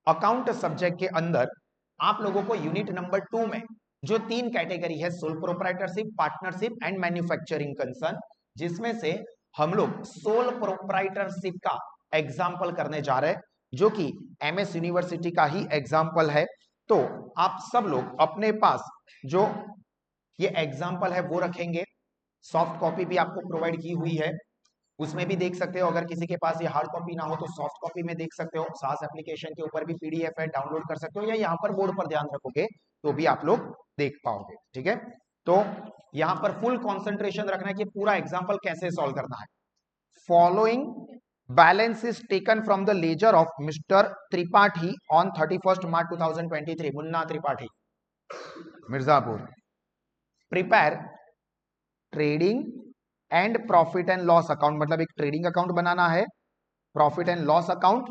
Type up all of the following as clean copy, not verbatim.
Account subject के अंदर आप लोगों को यूनिट नंबर 2 में जो 3 कैटेगरी है, sole proprietorship, partnership and manufacturing concern, जिसमें से हम लोग सोल प्रोप्राइटरशिप का एग्जाम्पल करने जा रहे हैं, जो कि एमएस यूनिवर्सिटी का ही एग्जाम्पल है। तो आप सब लोग अपने पास जो ये एग्जाम्पल है वो रखेंगे। सॉफ्ट कॉपी भी आपको प्रोवाइड की हुई है, उसमें भी देख सकते हो। अगर किसी के पास ये हार्ड कॉपी ना हो तो सॉफ्ट कॉपी में देख सकते हो। सास एप्लीकेशन के ऊपर भी पीडीएफ है, डाउनलोड कर सकते हो, या यहाँ पर बोर्ड पर ध्यान रखोगे तो भी आप लोग देख पाओगे। ठीक है, तो यहाँ पर फुल कॉन्सेंट्रेशन रखना है कि पूरा एग्जाम्पल कैसे सॉल्व करना है। Following balance is taken from the ledger of mister Tripathi on 31 March 2023। Munna Tripathi, Mirzapur. Prepare trading and profit and loss account, मतलब एक ट्रेडिंग अकाउंट बनाना है, profit and loss account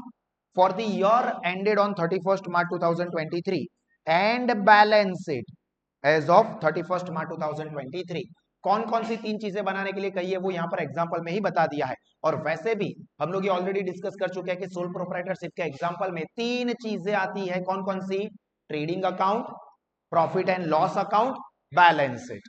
for the year ended on 31 March 2023 and balance it as of 31 March 2023। कौन कौन सी 3 चीजें बनाने के लिए कही है वो यहाँ पर एग्जांपल में ही बता दिया है। और वैसे भी हम लोग ये ऑलरेडी डिस्कस कर चुके हैं कि सोल प्रोप्राइटरशिप के एग्जांपल में 3 चीजें आती है। कौन कौन सी? Trading account, profit and loss account, balance sheet.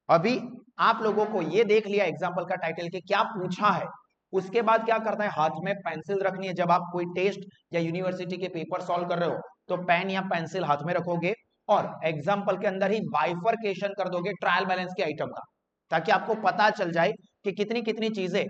अभी आप लोगों को ये देख लिया एग्जाम्पल का टाइटल के क्या पूछा है, उसके बाद क्या करना है, हाथ में पेंसिल रखनी है। जब आप कोई टेस्ट या यूनिवर्सिटी के पेपर सॉल्व कर रहे हो तो पेन या पेंसिल हाथ में रखोगे और एग्जाम्पल के अंदर ही बाइफरकेशन कर दोगे ट्रायल बैलेंस के आइटम का, ताकि आपको पता चल जाए कि कितनी कितनी चीजें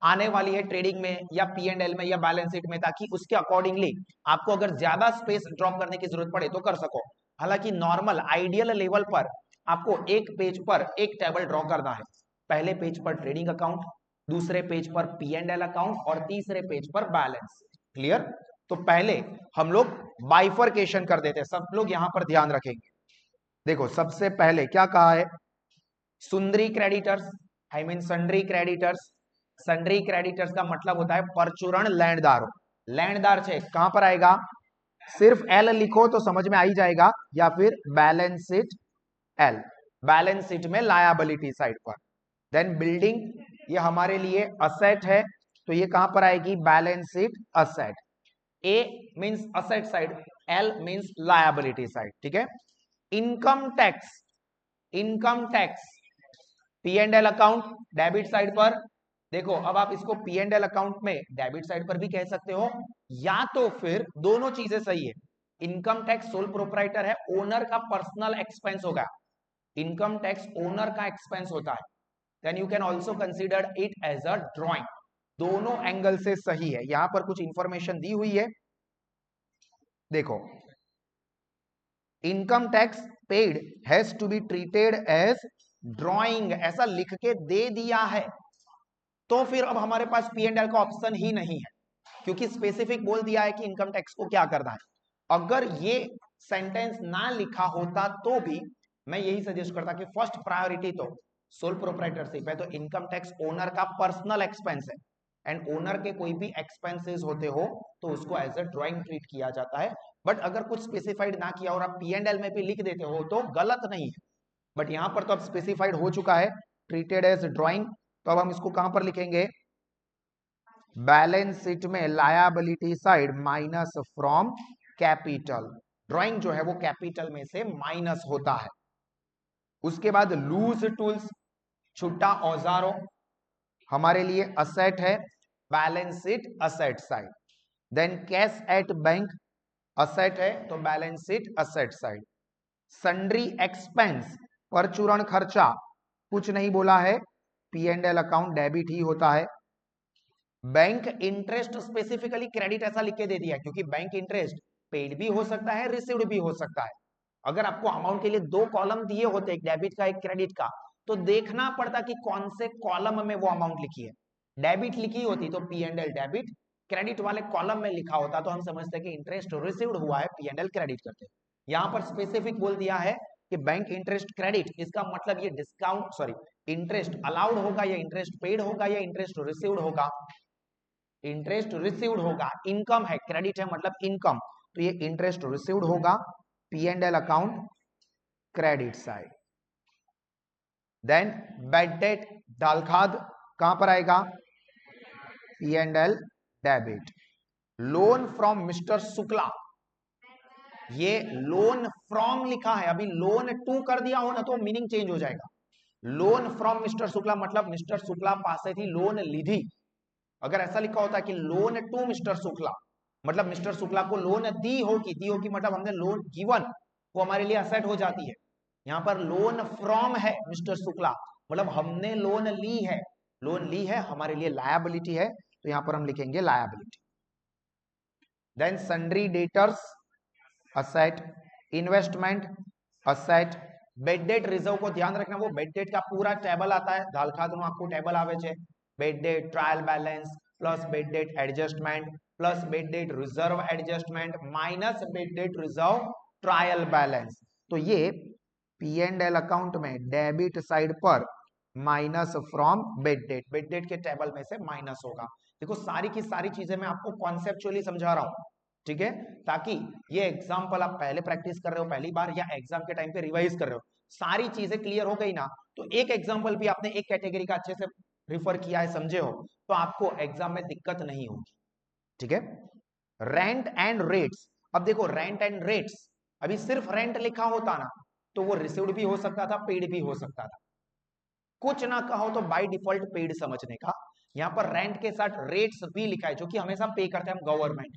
आने वाली है ट्रेडिंग में या P&L में या बैलेंस शीट में, ताकि उसके अकॉर्डिंगली आपको अगर ज्यादा स्पेस ड्रॉप करने की जरूरत पड़े तो कर सको। हालांकि नॉर्मल आइडियल लेवल पर आपको एक पेज पर एक टेबल ड्रॉ करना है। पहले पेज पर ट्रेडिंग अकाउंट, दूसरे पेज पर P&L अकाउंट और तीसरे पेज पर बैलेंस। क्लियर? तो पहले हम लोग बाइफरकेशन कर देते हैं, सब लोग यहां पर ध्यान रखेंगे। देखो सबसे पहले क्या कहा है, सुंदरी creditors, I mean sundry creditors. Sundry creditors का मतलब होता है परचूरण लेनदार। लेनदार चेक कहां पर आएगा, सिर्फ एल लिखो तो समझ में आ ही जाएगा, या फिर balance sheet L, balance sheet में लायबिलिटी साइड पर। देन बिल्डिंग, ये हमारे लिए असेट है, तो ये कहां पर आएगी, balance sheet asset. A means asset side, L means liability side. ठीक है। Income tax, income tax P&L account debit side पर। देखो अब आप इसको P&L अकाउंट में डेबिट साइड पर भी कह सकते हो, या तो फिर दोनों चीजें सही है। इनकम टैक्स सोल प्रोप्राइटर है, ओनर का पर्सनल एक्सपेंस होगा, इनकम टैक्स ओनर का एक्सपेंस होता है। Then you can also consider it as a drawing. दोनों एंगल से सही है। यहां पर कुछ इंफॉर्मेशन दी हुई है, देखो, income tax paid has to be treated as drawing, ऐसा लिख के दे दिया है, तो फिर अब हमारे पास P&L का ऑप्शन ही नहीं है, क्योंकि स्पेसिफिक बोल दिया है कि इनकम टैक्स को क्या करना है। अगर ये सेंटेंस ना लिखा होता तो भी मैं यही सजेस्ट करता कि फर्स्ट प्रायोरिटी तो सोल प्रोप्राइटरशिप है, तो इनकम टैक्स ओनर का पर्सनल एक्सपेंस है, एंड ओनर के कोई भी एक्सपेंसेस होते हो तो उसको एज अ ड्राइंग ट्रीट किया जाता है। बट अगर कुछ स्पेसिफाइड ना किया और आप P&L में भी लिख देते हो तो गलत नहीं है, बट यहां पर तो अब स्पेसिफाइड हो चुका है, ट्रीटेड एज ड्राइंग। तो अब हम इसको कहां पर लिखेंगे, बैलेंस शीट में liability side minus from capital. Drawing जो है वो कैपिटल में से माइनस होता है। उसके बाद लूज टूल्स, छुट्टा औजारों, हमारे लिए असेट है, balance sheet asset side. Then cash at bank, asset है तो balance sheet asset side. Sundry expense, परचूरण खर्चा, कुछ नहीं बोला है, P&L अकाउंट डेबिट ही होता है। बैंक इंटरेस्ट स्पेसिफिकली क्रेडिट ऐसा लिख के दे दिया, क्योंकि बैंक इंटरेस्ट पेड भी हो सकता है, रिसीव्ड भी हो सकता है। अगर आपको अमाउंट के लिए 2 कॉलम दिए होते, एक डेबिट का एक क्रेडिट का, तो देखना पड़ता कि कौन से कॉलम में वो अमाउंट लिखी है। डेबिट लिखी होती तो P&L डेबिट, क्रेडिट वाले कॉलम में लिखा होता तो हम समझते कि इंटरेस्ट रिसीव्ड हुआ है, P&L क्रेडिट करते। यहां पर स्पेसिफिक बोल दिया है कि बैंक इंटरेस्ट क्रेडिट, इसका मतलब ये डिस्काउंट सॉरी इंटरेस्ट अलाउड होगा या इंटरेस्ट पेड होगा या इंटरेस्ट रिसीव्ड होगा। इंटरेस्ट रिसीव्ड होगा, इनकम है, क्रेडिट है मतलब इनकम, तो ये इंटरेस्ट रिसीव्ड होगा, P&L account credit side. Then bad debt, दाल खाद कहां पर आएगा, P&L debit. Loan from mister Shukla, ये लोन फ्रॉम लिखा है, अभी लोन टू कर दिया हो ना तो मीनिंग चेंज हो जाएगा। लोन फ्रॉम मिस्टर शुक्ला मतलब मिस्टर शुक्ला पास थी लोन लीधी। अगर ऐसा लिखा होता कि लोन टू मिस्टर शुक्ला मतलब मिस्टर शुक्ला को लोन दी होगी मतलब हमने लोन गिवन, वो हमारे लिए असेट हो जाती है। यहाँ पर लोन फ्रॉम है मिस्टर शुक्ला मतलब हमने लोन ली है, लोन ली है हमारे लिए लायबिलिटी है, तो यहाँ पर हम लिखेंगे liability. Then sundry debtors asset, investment asset, bad debt reserve को ध्यान रखना, वो बेड डेट का पूरा टेबल आता है, दालखात નું આખું ટેબલ આવે છે, bed date trial balance plus bed date adjustment plus bed debt reserve adjustment minus bed debt reserve trial balance. तो ये पी एंड एल अकाउंट में डेबिट साइड पर माइनस फ्रॉम बेड डेट के टेबल में से minus होगा। देखो सारी की सारी चीजें मैं आपको कॉन्सेप्चुअली समझा रहा हूं, ठीक है, ताकि ये एग्जाम्पल आप पहले प्रैक्टिस कर रहे हो पहली बार या एग्जाम के टाइम पे रिवाइज कर रहे हो, सारी चीजें क्लियर हो गई ना, तो एक एग्जाम्पल भी आपने एक कैटेगरी का अच्छे से रिफर किया है, समझे हो, तो आपको एग्जाम में दिक्कत नहीं होगी, ठीक है। रेंट एंड रेट्स, अब देखो रेंट एंड रेट्स, अभी सिर्फ रेंट लिखा होता ना तो वो रिसीव्ड भी हो सकता था, पेड भी हो सकता था, कुछ ना कहो तो बाय डिफॉल्ट पेड समझने का। यहाँ पर रेंट के साथ रेट्स भी लिखा है जो कि हमेशा पे करते हैं हम गवर्नमेंट,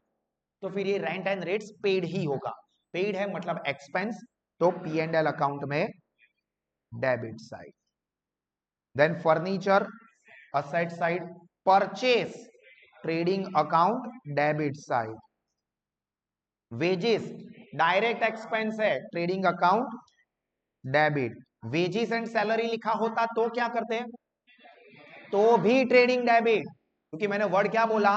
तो फिर ये रेंट एंड रेट्स पेड ही होगा, पेड है मतलब एक्सपेंस, तो पी एंड एल अकाउंट में debit side. Then furniture asset side, purchase trading account debit side, wages direct expense है trading account debit, wages and salary लिखा होता तो क्या करते हैं, तो भी ट्रेडिंग डेबिट, क्योंकि मैंने वर्ड क्या बोला,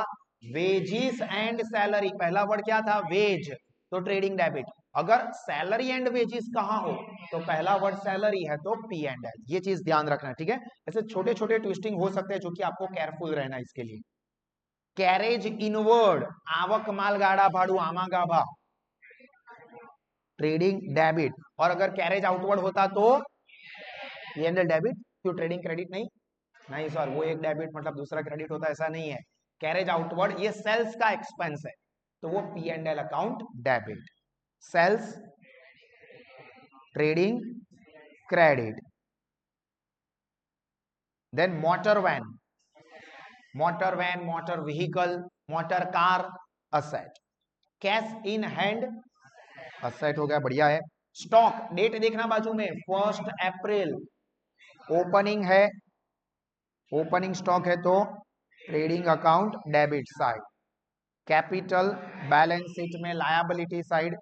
वेजेस एंड सैलरी, पहला वर्ड क्या था वेज, तो ट्रेडिंग डेबिट। अगर सैलरी एंड वेजेस कहां हो तो पहला वर्ड सैलरी है तो पी एंड एल, ये चीज ध्यान रखना, ठीक है। ऐसे छोटे छोटे ट्विस्टिंग हो सकते हैं जो कि आपको केयरफुल रहना है इसके लिए। कैरेज इनवर्ड आवक माल गाड़ा भाड़ू आमा गाभा ट्रेडिंग डेबिट, और अगर कैरेज आउटवर्ड होता तो पी एंड एल डेबिट, क्यों ट्रेडिंग क्रेडिट नहीं, नहीं सर वो एक डेबिट मतलब दूसरा क्रेडिट होता है, ऐसा नहीं है, कैरेज आउटवर्ड ये सेल्स का एक्सपेंस है तो वो P and L account debit, sales trading credit. Then motor van, motor van motor vehicle motor car asset, cash in hand asset हो गया, बढ़िया है। स्टॉक डेट देखना बाजू में 1 अप्रैल, ओपनिंग है, ओपनिंग स्टॉक है तो trading account debit side, capital balance sheet में liability side,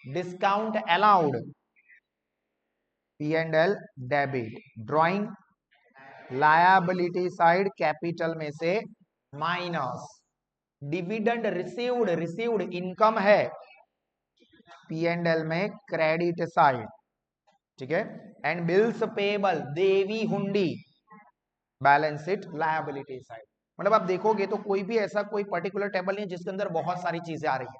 discount allowed P and L debit, drawing liability side capital में से minus, dividend received, received income है पी एंड एल में credit side, ठीक है। And bills payable देवी हुंडी balance sheet liability side. मतलब आप देखोगे तो कोई भी ऐसा कोई पर्टिकुलर टेबल नहीं जिसके अंदर बहुत सारी चीजें आ रही है,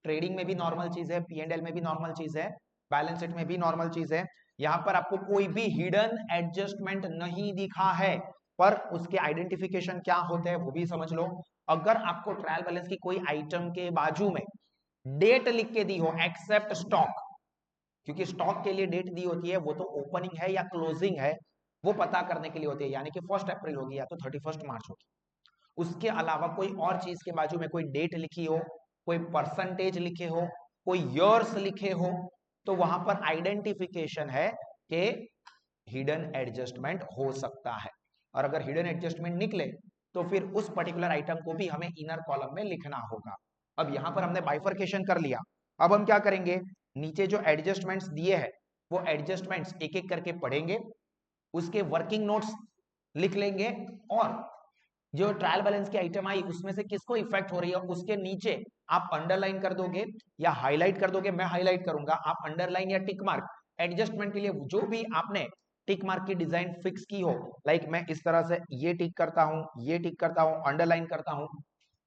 ट्रेडिंग में भी नॉर्मल चीज है, पी एंड एल में भी नॉर्मल चीज है, बैलेंस शीट में भी नॉर्मल चीज है। यहाँ पर आपको कोई भी हिडन एडजस्टमेंट नहीं दिखा है, पर उसके आइडेंटिफिकेशन क्या होते हैं वो भी समझ लो। अगर आपको ट्रायल बैलेंस की कोई आइटम के बाजू में डेट लिख के दी हो एक्सेप्ट स्टॉक, क्योंकि स्टॉक के लिए डेट दी होती है वो तो ओपनिंग है या क्लोजिंग है वो पता करने के लिए होती है, यानी कि 1 अप्रैल होगी या तो 31 मार्च होगी, उसके अलावा कोई और चीज के बाजू में कोई डेट लिखी हो, कोई परसेंटेज लिखे हो, कोई ईयर्स लिखे हो, तो वहां पर आइडेंटिफिकेशन है कि हिडन एडजस्टमेंट हो सकता है, और अगर हिडन एडजस्टमेंट निकले तो फिर उस पर्टिकुलर आइटम को भी हमें इनर कॉलम में लिखना होगा। अब यहां पर हमने बाइफर्केशन कर लिया, अब हम क्या करेंगे, नीचे जो एडजस्टमेंट्स दिए हैं वो एडजस्टमेंट्स एक एक करके पढ़ेंगे, उसके वर्किंग नोट्स लिख लेंगे, और जो ट्रायल बैलेंस की आइटम आई उसमें से किसको इफेक्ट हो रही है उसके नीचे आप अंडरलाइन कर दोगे या हाईलाइट कर दोगे, मैं हाईलाइट करूंगा, आप अंडरलाइन या टिक मार्क, एडजस्टमेंट के लिए जो भी आपने टिक मार्क की डिजाइन फिक्स की हो, लाइक मैं इस तरह से ये टिक करता हूं, ये टिक करता हूं, अंडरलाइन करता हूं,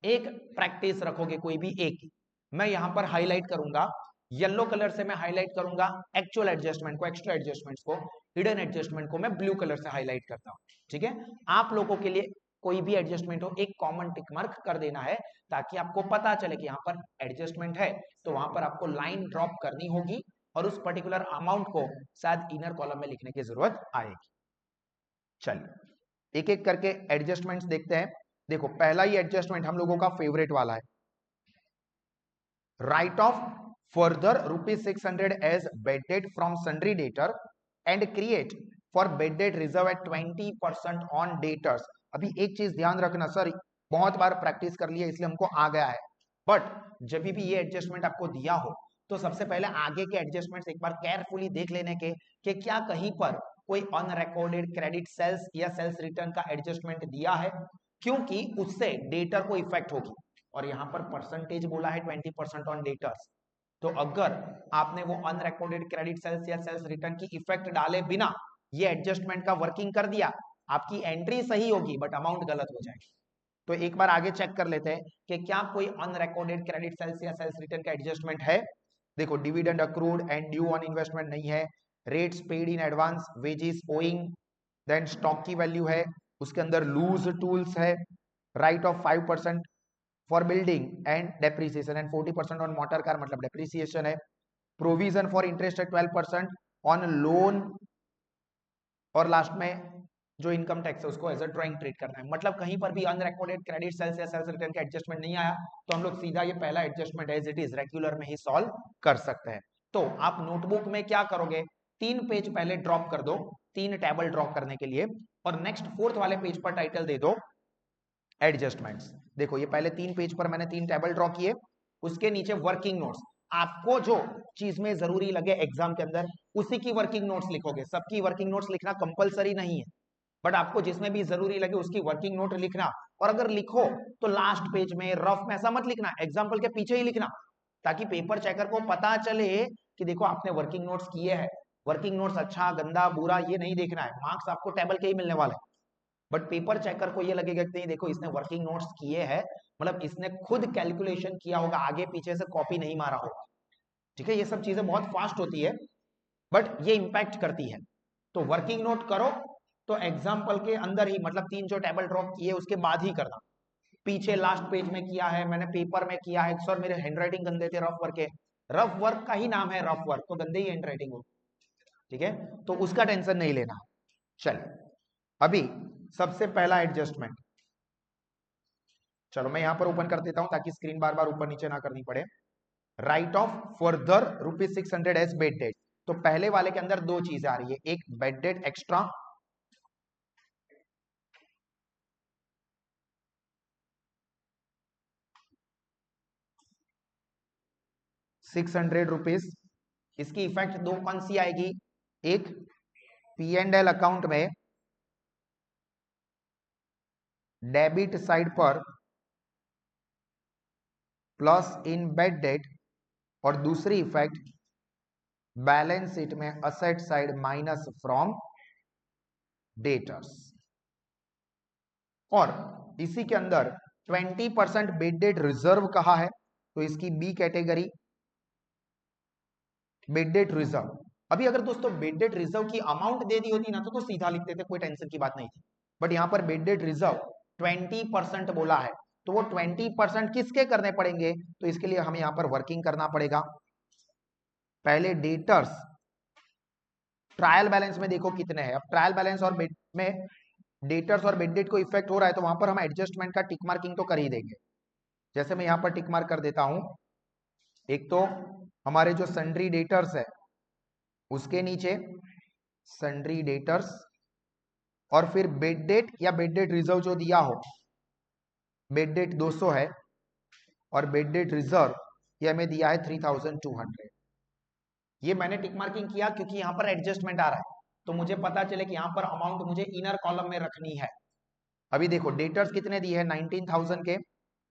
एक प्रैक्टिस रखोगे कोई भी एक, मैं यहां पर हाईलाइट करूंगा, येलो कलर से मैं हाईलाइट करूंगा एक्चुअल एडजस्टमेंट को, एक्स्ट्रा एडजस्टमेंट्स को, हिडन एडजस्टमेंट को मैं ब्लू कलर से हाईलाइट करता हूं, ठीक है। आप लोगों के लिए कोई भी एडजस्टमेंट हो एक कॉमन टिक मार्क कर देना है, ताकि आपको पता चले कि यहाँ पर एडजस्टमेंट है, तो वहां पर आपको लाइन ड्रॉप करनी होगी और उस पर्टिकुलर अमाउंट को शायद इनर कॉलम में लिखने की जरूरत आएगी। चलिए एक एक करके एडजस्टमेंट्स देखते हैं। देखो पहला ही एडजस्टमेंट हम लोगों का फेवरेट वाला है, write off further ₹600 as bad debt from sundry debtor and create for bad debt reserve at 20% on debtors. अभी एक चीज ध्यान रखना सर, बहुत बार प्रैक्टिस कर लिया इसलिए हमको आ गया है, बट जब भी ये एडजस्टमेंट आपको दिया हो तो सबसे पहले आगे के एडजस्टमेंट्स एक बार केयरफुली देख लेने के कि क्या कहीं पर कोई अनरिकॉर्डेड क्रेडिट सेल्स या सेल्स रिटर्न का एडजस्टमेंट दिया है, क्योंकि उससे डेटर को इफेक्ट होगी। और यहाँ पर परसेंटेज बोला है 20% ऑन डेटर्स, तो अगर आपने वो अनरिकॉर्डेड क्रेडिट सेल्स या सेल्स रिटर्न की इफेक्ट डाले बिना ये एडजस्टमेंट का वर्किंग कर दिया, आपकी एंट्री सही होगी बट अमाउंट गलत हो जाएगी। तो एक बार आगे चेक कर लेते हैं कि क्या कोई अनरिकॉर्डेड क्रेडिट सेल्स या सेल्स रिटर्न का एडजस्टमेंट है। देखो dividend accrued and due on investment नहीं है, rates paid in advance, wages owing, then stock की वैल्यू है, उसके अंदर लूज टूल्स है, write off 5% for building and depreciation and 40% on motor car मतलब डेप्रिसिएशन है, provision for interest at 12% on loan, और लास्ट में जो इनकम टैक्स है उसको एज अ ड्राइंग ट्रीट करना है। मतलब कहीं पर भी अनरिकॉर्डेड क्रेडिट सेल्स या सेल्स रिटर्न का एडजस्टमेंट नहीं आया तो हम लोग सीधा ये पहला adjustment as it is regular में ही सॉल्व कर सकते हैं। तो आप नोटबुक में क्या करोगे, 3 पेज पहले ड्रॉप कर दो, 3 टेबल ड्रॉप करने के लिए, और नेक्स्ट 4th वाले पेज पर टाइटल दे दो एडजस्टमेंट्स। देखो ये पहले 3 पेज पर मैंने 3 टेबल ड्रॉ किए, उसके नीचे वर्किंग नोट्स, आपको जो चीज में जरूरी लगे एग्जाम के अंदर उसी की वर्किंग नोट्स लिखोगे। सबकी वर्किंग नोट्स लिखना कंपलसरी नहीं है, बट आपको जिसमें भी जरूरी लगे उसकी वर्किंग नोट लिखना। और अगर लिखो तो लास्ट पेज में रफ में ऐसा मत लिखना, एग्जाम्पल के पीछे ही लिखना, ताकि पेपर चेकर को पता चले कि देखो आपने वर्किंग नोट्स किए हैं। वर्किंग नोट्स अच्छा गंदा बुरा ये नहीं देखना है, मार्क्स आपको टेबल के ही मिलने वाले हैं, बट पेपर चेकर को ये लगेगा कि नहीं देखो इसने वर्किंग नोट्स किए हैं, मतलब इसने खुद कैलकुलेशन किया होगा, आगे पीछे से कॉपी नहीं मारा होगा। ठीक है, ये सब चीजें बहुत फास्ट होती है बट ये इंपैक्ट करती है। तो वर्किंग नोट करो तो एग्जाम्पल के अंदर ही, मतलब 3 जो टेबल ड्रॉप किए उसके बाद ही करना। पीछे लास्ट पेज में किया है मैंने, पेपर में किया है, सर मेरे हैंडराइटिंग गंदे थे रफ वर्क के, रफ वर्क का ही नाम है रफ वर्क, तो गंदे ही हैंडराइटिंग हो, ठीक है, तो उसका टेंशन नहीं लेना। चलिए अभी सबसे पहला एडजस्टमेंट, चलो मैं यहां पर ओपन कर देता हूं ताकि स्क्रीन बार बार ऊपर नीचे ना करनी पड़े। Write off further ₹600 as bad debt, तो पहले वाले के अंदर 2 चीजें आ रही है, एक बेड डेट एक्स्ट्रा, ₹600, इसकी इफेक्ट 2 कौन सी आएगी, एक P&L अकाउंट में डेबिट साइड पर प्लस इन बेड डेट, और दूसरी इफेक्ट बैलेंस शीट में asset side minus from debtors. और इसी के अंदर 20% बेड डेट रिजर्व कहा है, तो इसकी B category bad debt reserve. अभी अगर दोस्तों बेड डेट रिजर्व की अमाउंट दे दी होती ना तो सीधा लिखते थे, कोई टेंशन की बात नहीं थी, बट यहां पर बेड डेट रिजर्व 20% बोला है, तो वो 20% किसके करने पड़ेंगे, तो इसके लिए हमें यहां पर वर्किंग करना पड़ेगा। पहले डेटर्स ट्रायल बैलेंस में देखो कितने हैं, अब ट्रायल बैलेंस और बेड में डेटर्स और बेड डेट को इफेक्ट हो रहा है तो वहां पर हम एडजस्टमेंट का टिक मार्किंग तो कर ही देंगे। जैसे मैं यहां पर टिक मार्क कर देता हूं, एक तो हमारे जो सन्ड्री डेटर्स है उसके नीचे सन्ड्री डेटर्स, और फिर बेड डेट या बेड डेट रिजर्व जो दिया हो, बेड डेट 200 है और बेड डेट रिजर्व ये हमें दिया है 3200। ये मैंने टिक मार्किंग किया क्योंकि यहाँ पर एडजस्टमेंट आ रहा है, तो मुझे पता चले कि यहाँ पर अमाउंट मुझे इनर कॉलम में रखनी है। अभी देखो डेटर्स कितने दिए हैं 19,000 के,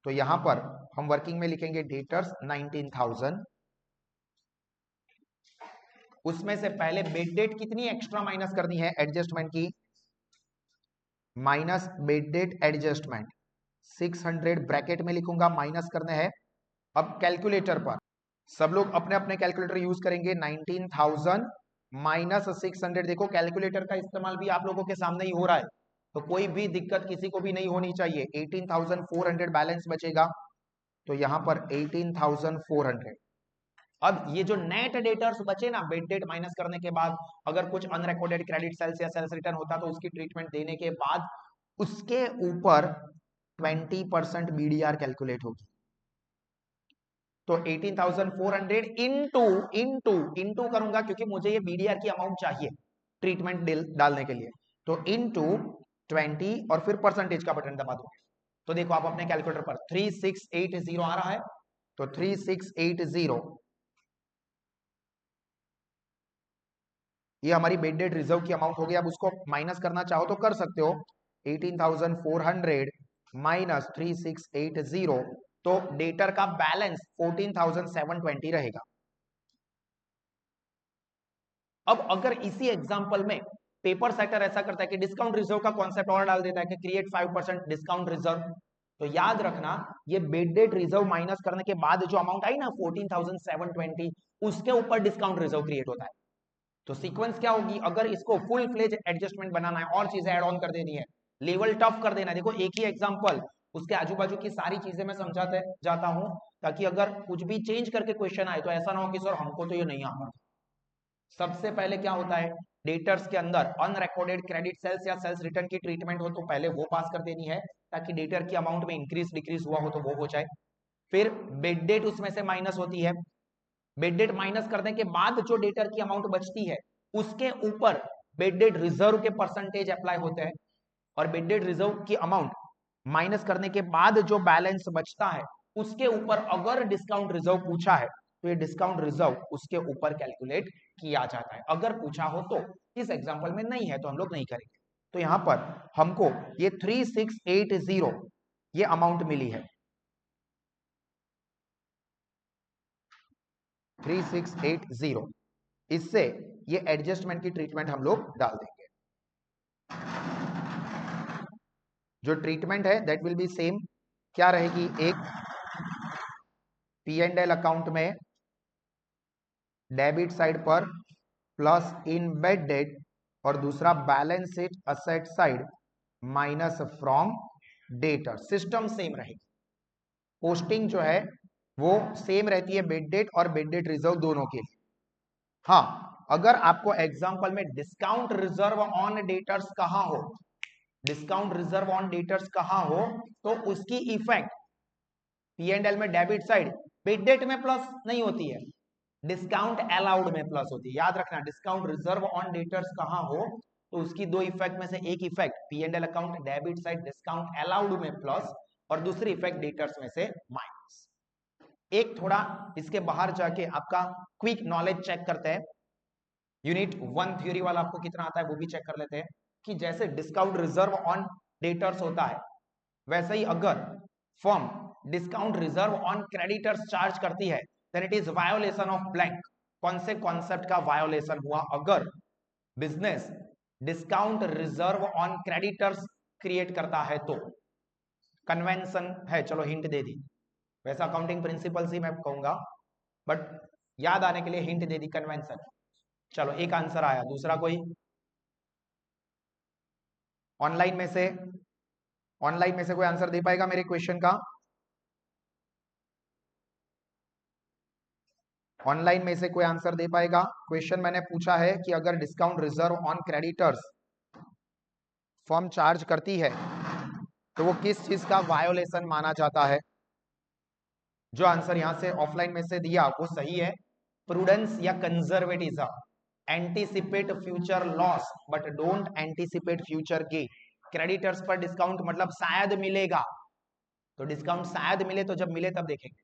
तो यहाँ पर हम वर्किंग में लिखेंगे डेटर्स 19,000, उसमें से पहले बेड डेट कितनी एक्स्ट्रा माइनस करनी है एडजस्टमेंट की, minus bed date adjustment 600 bracket में लिखूंगा, माइनस करने हैं। अब कैलकुलेटर पर सब लोग अपने अपने कैलकुलेटर यूज करेंगे, 19,000 माइनस 600, देखो कैलकुलेटर का इस्तेमाल भी आप लोगों के सामने ही हो रहा है, तो कोई भी दिक्कत किसी को भी नहीं होनी चाहिए। 18,400 बैलेंस बचेगा, तो यहां पर 18,400। अब ये जो नेट डेटर्स बचे ना, बेड डेट माइनस करने के बाद, अगर कुछ अनरिकॉर्डेड क्रेडिट सेल्स या सेल्स रिटर्न होता तो उसकी ट्रीटमेंट देने के बाद उसके ऊपर 20% बीडीआर कैलकुलेट होगी। तो 18,400 इंटू करूंगा, क्योंकि मुझे ये बीडीआर की अमाउंट चाहिए ट्रीटमेंट डालने के लिए। तो इंटू 20 और फिर परसेंटेज का बटन दबा दो। तो देखो आप अपने कैलकुलेटर पर 3680 आ रहा है, तो 3680 ये हमारी बेड डेट रिजर्व की अमाउंट हो गई। अब उसको माइनस करना चाहो तो कर सकते हो, 18,400 माइनस 3680, तो डेटर का बैलेंस 14,720 रहेगा। अब अगर इसी एग्जांपल में पेपर सेटर ऐसा करता है कि डिस्काउंट रिजर्व का कॉन्सेप्ट और डाल देता है कि क्रिएट 5% डिस्काउंट रिजर्व, तो याद रखना ये बेड डेट रिजर्व माइनस करने के बाद जो अमाउंट आई ना 14,720, उसके ऊपर डिस्काउंट रिजर्व क्रिएट होता है। तो सीक्वेंस क्या होगी, अगर इसको फुल फ्लेज एडजस्टमेंट बनाना है और चीजें ऐड ऑन कर देनी है, लेवल टफ कर देना है, देखो एक ही एग्जांपल, उसके आजू बाजू की सारी चीजें मैं समझाते जाता हूं, ताकि अगर कुछ भी चेंज करके क्वेश्चन आए तो ऐसा ना हो कि सर हमको तो ये नहीं आता। सबसे पहले क्या होता है, डेटर्स के अंदर अनरिकॉर्डेड क्रेडिट सेल्स या सेल्स रिटर्न की ट्रीटमेंट हो तो पहले वो पास कर देनी है, ताकि डेटर की अमाउंट में इंक्रीज डिक्रीज हुआ हो तो वो हो जाए। फिर बेड डेट उसमें से माइनस होती है, बेड डेट माइनस करने के बाद जो डेटर की अमाउंट बचती है उसके ऊपर बेड डेट रिजर्व के परसेंटेज अप्लाई होते हैं, और बेड डेट रिजर्व की अमाउंट माइनस करने के बाद जो बैलेंस बचता है उसके ऊपर अगर डिस्काउंट रिजर्व पूछा है तो ये डिस्काउंट रिजर्व उसके ऊपर कैलकुलेट किया जाता है, अगर पूछा हो तो। इस एग्जांपल में नहीं है तो हम लोग नहीं करेंगे। तो यहां पर हमको ये 3680 ये अमाउंट मिली है, 3680, इससे ये एडजस्टमेंट की ट्रीटमेंट हम लोग डाल देंगे। जो ट्रीटमेंट है दैट विल बी सेम, क्या रहेगी, एक पी एंड एल अकाउंट में डेबिट साइड पर प्लस इनबेडेड, और दूसरा balance sheet asset side minus from debtor. System same रहेगी, पोस्टिंग जो है वो सेम रहती है बेड डेट और बेड डेट रिजर्व दोनों के लिए। हाँ, अगर आपको एग्जांपल में डिस्काउंट रिजर्व ऑन डेटर्स कहा हो, डिस्काउंट रिजर्व ऑन डेटर्स कहा हो, तो उसकी इफेक्ट पी एंड एल में डेबिट साइड बेड डेट में प्लस नहीं होती है, डिस्काउंट अलाउड में प्लस होती है। याद रखना, डिस्काउंट रिजर्व ऑन डेटर्स कहां हो तो उसकी दो इफेक्ट में से एक effect P and L account debit side discount allowed में प्लस, और दूसरी इफेक्ट डेटर्स में से माइनस। एक थोड़ा इसके बाहर जाके आपका क्विक नॉलेज चेक करते हैं, यूनिट 1 थ्योरी वाला आपको कितना आता है वो भी चेक कर लेते हैं, कि जैसे डिस्काउंट रिजर्व ऑन डेटर्स होता है, वैसे ही अगर firm discount reserve on creditors charge करती है then it is violation of blank. कौन से कॉन्सेप्ट का वायोलेशन हुआ, अगर business discount reserve on creditors create करता है तो। कन्वेंशन है, चलो हिंट दे दी, वैसा अकाउंटिंग प्रिंसिपल्स ही मैं कहूंगा, बट याद आने के लिए हिंट दे दी, कन्वेंशन। चलो एक आंसर आया, दूसरा कोई ऑनलाइन में से, ऑनलाइन में से कोई आंसर दे पाएगा मेरे क्वेश्चन का? ऑनलाइन में से कोई आंसर दे पाएगा? क्वेश्चन मैंने पूछा है कि अगर discount reserve on creditors firm charge करती है तो वो किस चीज का वायोलेशन माना जाता है? जो आंसर यहां से ऑफलाइन में से दिया वो सही है, प्रूडेंस या conservatism. Anticipate future loss but don't anticipate future gain. Creditors पर डिस्काउंट मतलब शायद मिलेगा, तो डिस्काउंट शायद मिले तो जब मिले तब देखेंगे।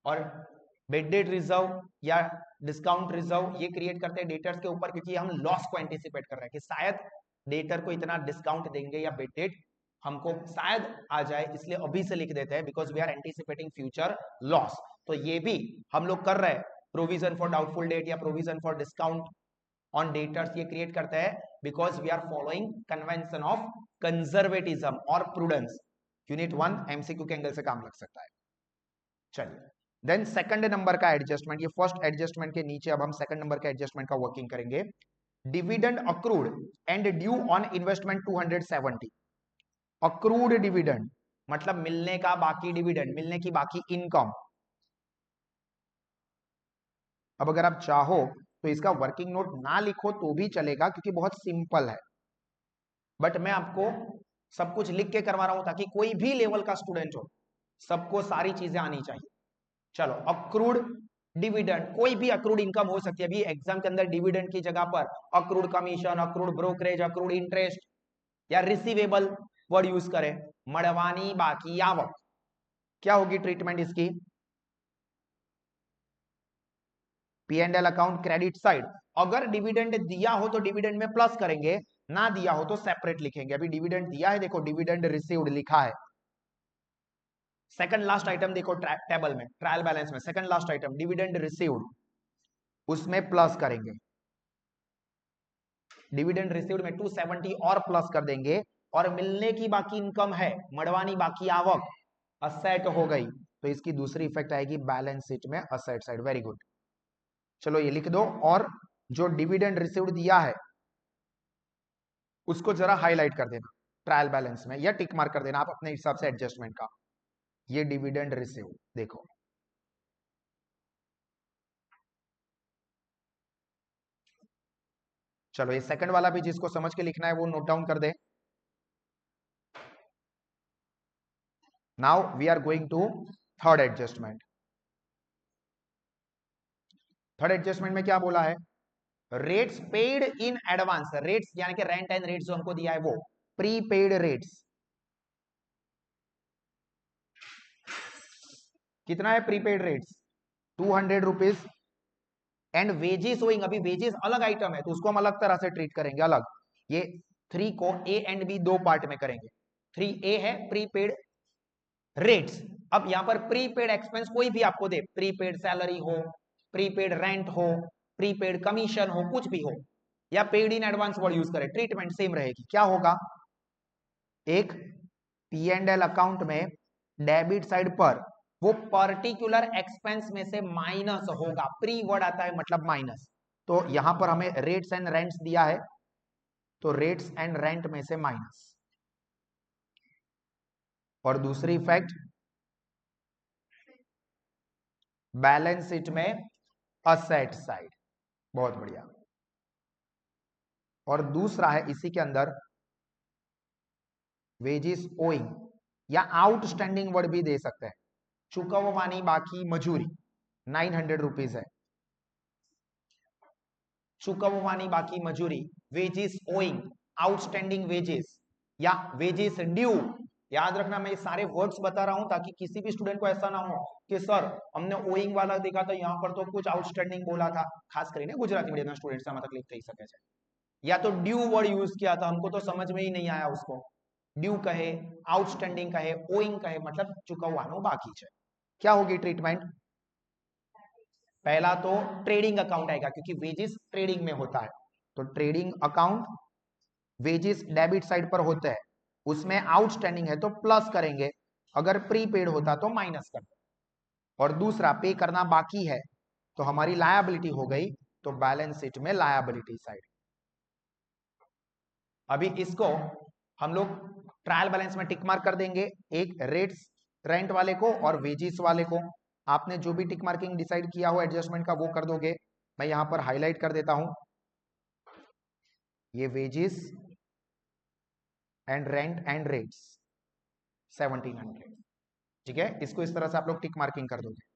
और बेड डेट रिजर्व या डिस्काउंट रिजर्व ये क्रिएट करते हैं डेटर्स के ऊपर, क्योंकि हम लॉस को एंटीसिपेट कर रहे हैं कि शायद डेटर को इतना डिस्काउंट देंगे या बेड डेट हमको शायद आ जाए, इसलिए अभी से लिख देते हैं because we are anticipating future loss. तो ये भी हम लोग कर रहे हैं, प्रोविजन फॉर डाउटफुल डेट या provision for discount on debtors ये क्रिएट करते हैं because we are following convention of conservatism और प्रूडेंस। यूनिट 1 एमसीक्यू के एंगल से काम लग सकता है। चलिए देन सेकंड नंबर का एडजस्टमेंट, ये फर्स्ट एडजस्टमेंट के नीचे अब हम सेकंड नंबर के एडजस्टमेंट का वर्किंग करेंगे। Dividend accrued and due on investment 270। Accrued dividend मतलब मिलने का बाकी डिविडेंड, मिलने की बाकी इनकम। अब अगर आप चाहो तो इसका वर्किंग नोट ना लिखो तो भी चलेगा क्योंकि बहुत सिंपल है, बट मैं आपको सब कुछ लिख के करवा रहा हूं ताकि कोई भी लेवल का स्टूडेंट हो सबको सारी चीजें आनी चाहिए। चलो, अक्रूड डिविडेंड, कोई भी अक्रूड इनकम हो सकती है। अभी एग्जाम के अंदर डिविडेंड की जगह पर accrued commission, accrued brokerage, accrued interest या रिसीवेबल वर्ड यूज करें। मड़वानी बाकी आवक, क्या होगी ट्रीटमेंट इसकी? P and L account credit side. अगर डिविडेंड दिया हो तो डिविडेंड में प्लस करेंगे, ना दिया हो तो सेपरेट लिखेंगे। अभी डिविडेंड दिया है, देखो डिविडेंड रिसीव्ड लिखा है। सेकंड लास्ट आइटम देखो टेबल में, ट्रायल बैलेंस में second last item dividend received, उसमें प्लस करेंगे। डिविडेंड रिसीव्ड में 270 और प्लस कर देंगे, और मिलने की बाकी इनकम है मड़वानी बाकी आवक, असेट हो गई, तो इसकी दूसरी इफेक्ट आएगी बैलेंस शीट में असेट साइड। वेरी गुड, चलो ये लिख दो। और जो डिविडेंड रिसीव्ड दिया है उसको जरा हाईलाइट कर देना ट्रायल बैलेंस में, या टिक मार्क कर देना आप अपने हिसाब से एडजस्टमेंट का। ये डिविडेंड रिसीव्ड देखो, चलो ये सेकंड वाला भी जिसको समझ के लिखना है वो नोट डाउन कर दे। Now we are going to third adjustment. Third adjustment में क्या बोला है? Rates paid in advance, rates यानी कि रेंट एंड रेट्स जो हमको दिया है वो प्रीपेड रेट्स। कितना है prepaid rates? 200 rupees. And wages owing, अभी वेजेस अलग आइटम है तो उसको हम अलग तरह से ट्रीट करेंगे, अलग। ये 3 को ए एंड बी दो पार्ट में करेंगे। 3A है प्रीपेड रेट्स। अब यहां पर प्रीपेड एक्सपेंस कोई भी आपको दे, प्रीपेड सैलरी हो, प्रीपेड रेंट हो, प्रीपेड कमीशन हो, कुछ भी हो, या paid in advance word use करें, ट्रीटमेंट सेम रहेगी। क्या होगा? एक पी एंड एल अकाउंट में डेबिट साइड पर वो पर्टिकुलर एक्सपेंस में से माइनस होगा। प्री वर्ड आता है मतलब माइनस, तो यहां पर हमें रेट्स एंड रेंट्स दिया है तो रेट्स एंड रेंट में से माइनस। और दूसरी इफेक्ट बैलेंस शीट में असेट साइड, बहुत बढ़िया। और दूसरा है इसी के अंदर वेजेस ओइंग, या आउटस्टैंडिंग वर्ड भी दे सकते हैं। चुकववानी बाकी मजूरी 900 रुपीज है, चुकववानी बाकी मजूरी, वेजेस ओइंग, आउटस्टैंडिंग वेजेस, या वेजेस ड्यू। याद रखना मैं ये सारे वर्ड्स बता रहा हूं ताकि किसी भी स्टूडेंट को ऐसा ना हो कि सर हमने ओइंग वाला देखा था यहाँ पर तो कुछ आउटस्टैंडिंग बोला था, खास કરીને गुजराती मीडियम स्टूडेंट से मतलब लिख થઈ શકે છે। या तो ड्यू वर्ड यूज किया था, हमको तो समझ में ही नहीं आया उसको। ड्यू कहे, आउटस्टैंडिंग कहे, ओइंग कहे, मतलब चुकवવાનો बाकी है। क्या होगी ट्रीटमेंट? पहला तो ट्रेडिंग अकाउंट आएगा क्योंकि वेजेस ट्रेडिंग में होता है, तो trading account wages debit side पर होता है, उसमें आउटस्टैंडिंग है तो प्लस करेंगे, अगर प्रीपेड होता तो माइनस करते। और दूसरा पे करना बाकी है तो हमारी लायबिलिटी हो गई, तो बैलेंस शीट में लायबिलिटी साइड। अभी इसको हम लोग ट्रायल बैलेंस में टिक मार्क कर देंगे, एक रेट्स रेंट वाले को और वेजेस वाले को। आपने जो भी टिक मार्किंग डिसाइड किया हो एडजस्टमेंट का वो कर दोगे। मैं यहां पर हाईलाइट कर देता हूं, ये wages and rent and rates 1700, ठीक है। इसको इस तरह से आप लोग टिक मार्किंग कर दोगे।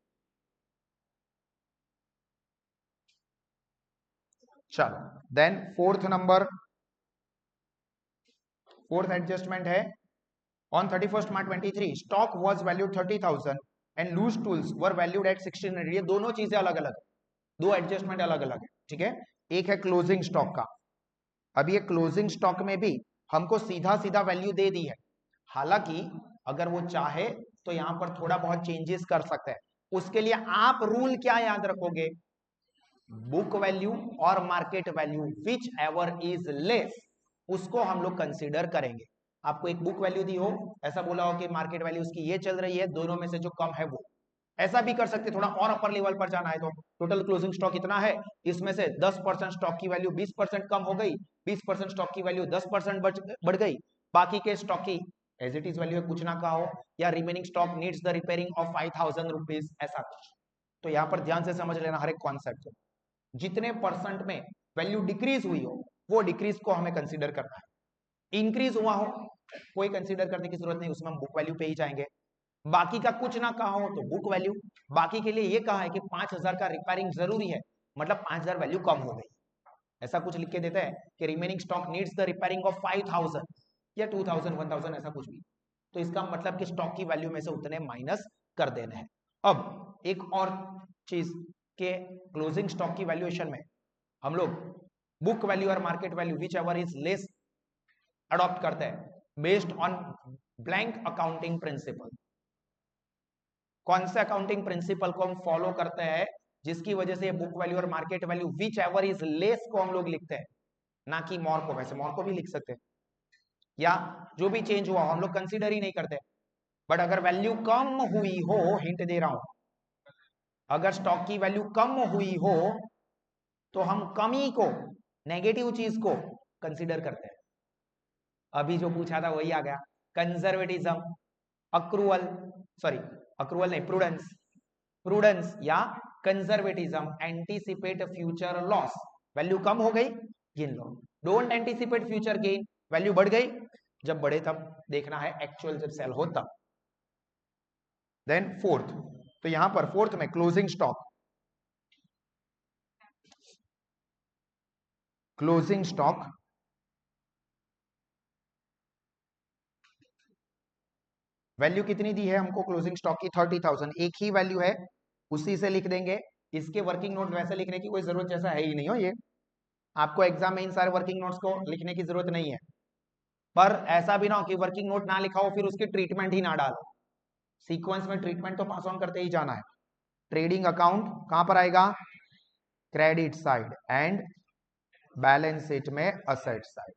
चलो then fourth number, fourth adjustment है on 31st March 23 stock was valued 30,000 and loose tools were valued at 1600। ये दोनों चीजें अलग अलग, दो एडजस्टमेंट अलग अलग है, ठीक है। एक है क्लोजिंग स्टॉक का। अभी ये क्लोजिंग स्टॉक में भी हमको सीधा सीधा वैल्यू दे दी है, हालांकि अगर वो चाहे तो यहां पर थोड़ा बहुत चेंजेस कर सकते हैं। उसके लिए आप रूल क्या याद रखोगे? बुक वैल्यू और market value which ever is less, उसको हम लोग कंसीडर करेंगे। आपको एक बुक वैल्यू दी हो, ऐसा बोला हो कि मार्केट वैल्यू उसकी ये चल रही है, दोनों में से जो कम है वो, ऐसा भी कर सकते, थोड़ा और अपर लेवल पर जाना है तो टोटल क्लोजिंग स्टॉक इतना है, इसमें से 10% स्टॉक की वैल्यू 20% कम हो गई, 20% स्टॉक की वैल्यू 10% बढ़ गई, बाकी के स्टॉक की एज इट इज वैल्यू है, कुछ ना कहा हो, या remaining stock needs the repairing of 5000 rupees, ऐसा कुछ। तो यहाँ पर ध्यान से समझ लेना हर एक कॉन्सेप्ट, जितने परसेंट में वैल्यू डिक्रीज हुई हो वो डिक्रीज को हमें कंसीडर करना है, इंक्रीज हुआ हो कोई कंसीडर करने की जरूरत नहीं, उसमें हम बुक वैल्यू पे ही जाएंगे, बाकी का कुछ ना कहा हो तो बुक वैल्यू, बाकी के लिए ये कहा है कि 5000 का रिपेयरिंग जरूरी है, मतलब 5000 वैल्यू कम हो गई, ऐसा कुछ लिख के देते हैं कि remaining stock needs the repairing of 5000 या 2000 1000 ऐसा कुछ भी, तो इसका मतलब कि स्टॉक की वैल्यू में से उतने माइनस कर देने हैं। अब एक और चीज के क्लोजिंग स्टॉक की वैल्यूएशन में हम लोग बुक वैल्यू और market value which ever is less adopt करते हैं based on blank accounting principle. कौन से अकाउंटिंग प्रिंसिपल को हम फॉलो करते हैं जिसकी वजह से बुक वैल्यू और market value which ever is less को हम लोग लिखते हैं, ना कि मोर को, वैसे मोर को भी लिख सकते हैं, या जो भी चेंज हुआ हम लोग कंसीडर ही नहीं करते, बट अगर वैल्यू कम हुई हो, हिंट दे रहा हूं, अगर स्टॉक की वैल्यू कम हुई हो तो हम कमी को, नेगेटिव चीज को कंसीडर करते हैं। अभी जो पूछा था वही आ गया, कंजर्वेटिज्म, अक्रूवल, सॉरी अक्रूवल नहीं, प्रूडेंस, प्रूडेंस या conservatism, anticipate future loss, value कम हो गई गिन लो, don't anticipate future gain, value बढ़ गई, जब बढ़े तब देखना है, एक्चुअल जब सेल हो तब। देन फोर्थ, तो यहां पर फोर्थ में closing stock, closing stock value कितनी दी है हमको क्लोजिंग स्टॉक की, 30,000, एक ही वैल्यू है उसी से लिख देंगे, इसके वर्किंग नोट वैसे लिखने की कोई जरूरत जैसा है ही नहीं हो, ये आपको एग्जाम में इन सारे वर्किंग नोट्स को लिखने की जरूरत नहीं है, पर ऐसा भी ना हो कि वर्किंग नोट ना लिखा हो फिर उसकी ट्रीटमेंट ही ना डालो, सीक्वेंस में ट्रीटमेंट तो पास ऑन करते ही जाना है। ट्रेडिंग अकाउंट कहां पर आएगा, credit side, and balance sheet में असेट साइड,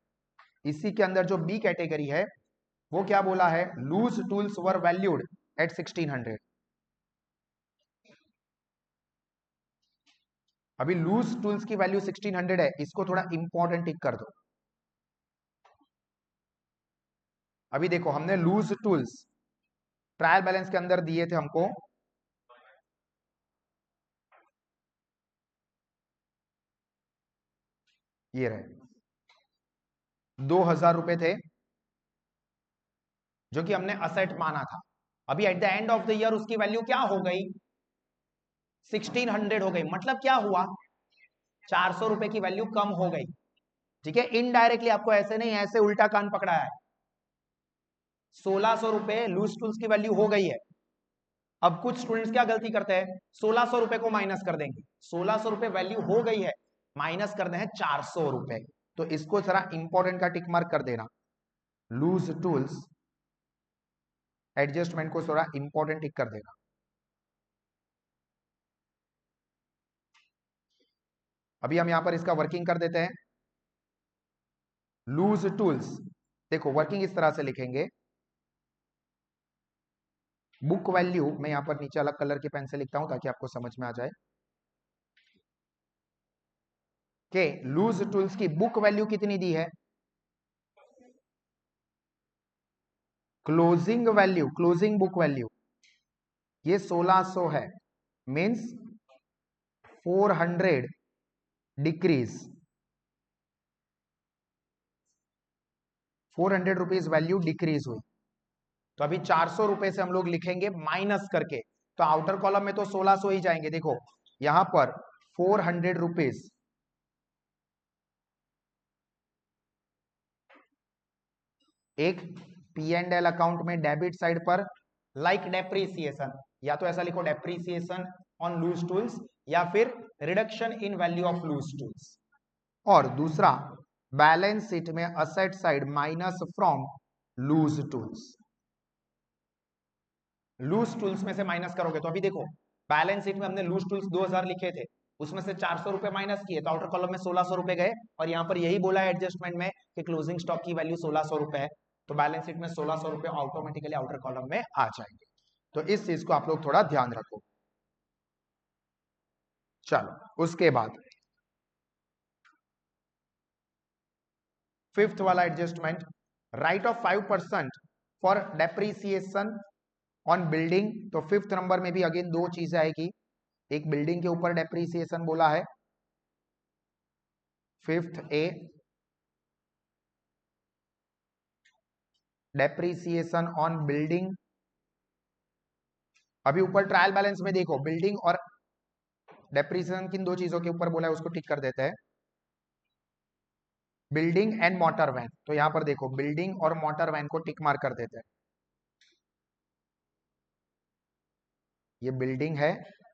इसी के अंदर जो बी कैटेगरी है वो क्या बोला है, loose tools were valued at 1600, अभी लूज टूल्स की वैल्यू 1600 है, इसको थोड़ा इंपॉर्टेंट टिक कर दो। अभी देखो हमने लूज टूल्स ट्रायल बैलेंस के अंदर दिए थे हमको, ये रहे 2000 रुपए थे जो कि हमने असेट माना था, अभी at the end of the year उसकी वैल्यू क्या हो गई, 1600 हो गई, मतलब क्या हुआ, 400 रुपए की वैल्यू कम हो गई, ठीक है, इनडायरेक्टली आपको ऐसे नहीं, ऐसे उल्टा कान पकड़ा है, 1600 रुपए लूज टूल्स की वैल्यू हो गई है, अब कुछ स्टूडेंट्स क्या गलती करते हैं, 1600 रुपए को माइनस कर देंगे, 1600 रुपए वैल्यू हो गई है, माइनस करते हैं 400 रुपए, तो इसको जरा इंपॉर्टेंट का टिक मार्क कर देना, लूज टूल्स एडजस्टमेंट को थोड़ा इंपॉर्टेंट टिक कर देना। अभी हम यहां पर इसका वर्किंग कर देते हैं, लूज टूल्स, देखो वर्किंग इस तरह से लिखेंगे, बुक वैल्यू, मैं यहां पर नीचे अलग कलर के पेन से लिखता हूं ताकि आपको समझ में आ जाए कि लूज टूल्स की बुक वैल्यू कितनी दी है, closing value, closing book value ये 1600 है, means 400 decrease, 400 rupees value decrease हुई, तो अभी 400 रुपए से हम लोग लिखेंगे माइनस करके, तो आउटर कॉलम में तो 1600 ही जाएंगे, देखो यहां पर 400 रुपीज, एक पी एंड एल अकाउंट में डेबिट साइड पर लाइक डेप्रीसिएशन, या तो ऐसा लिखो डेप्रीसिएशन ऑन लूज टूल्स, या फिर reduction in value of loose tools, और दूसरा बैलेंस शीट में asset side minus from loose tools, loose tools में से माइनस करोगे, तो अभी देखो बैलेंस शीट में हमने लूज टूल्स 2000 लिखे थे, उसमें से 400 रुपए माइनस किए, तो आउटर कॉलम में 1600 रुपए गए, और यहाँ पर यही बोला है एडजस्टमेंट में कि क्लोजिंग स्टॉक की वैल्यू 1600 रुपए है, तो बैलेंस शीट में 1600 रुपए ऑटोमेटिकली आउटर कॉलम में आ जाएंगे, तो इस चीज को आप लोग थोड़ा ध्यान रखो। चलो उसके बाद फिफ्थ वाला adjustment, right off 5% for depreciation on building. तो फिफ्थ नंबर में भी अगेन दो चीजें आएगी, एक बिल्डिंग के ऊपर डेप्रीसिएशन बोला है, fifth A depreciation on building. अभी ऊपर ट्रायल बैलेंस में देखो बिल्डिंग और डेप्रीसिएशन किन दो चीजों के ऊपर बोला है उसको टिक कर देते हैं, बिल्डिंग एंड मोटर वैन। तो यहां पर देखो बिल्डिंग और मोटर वैन को टिक मार कर देते हैं। ये बिल्डिंग है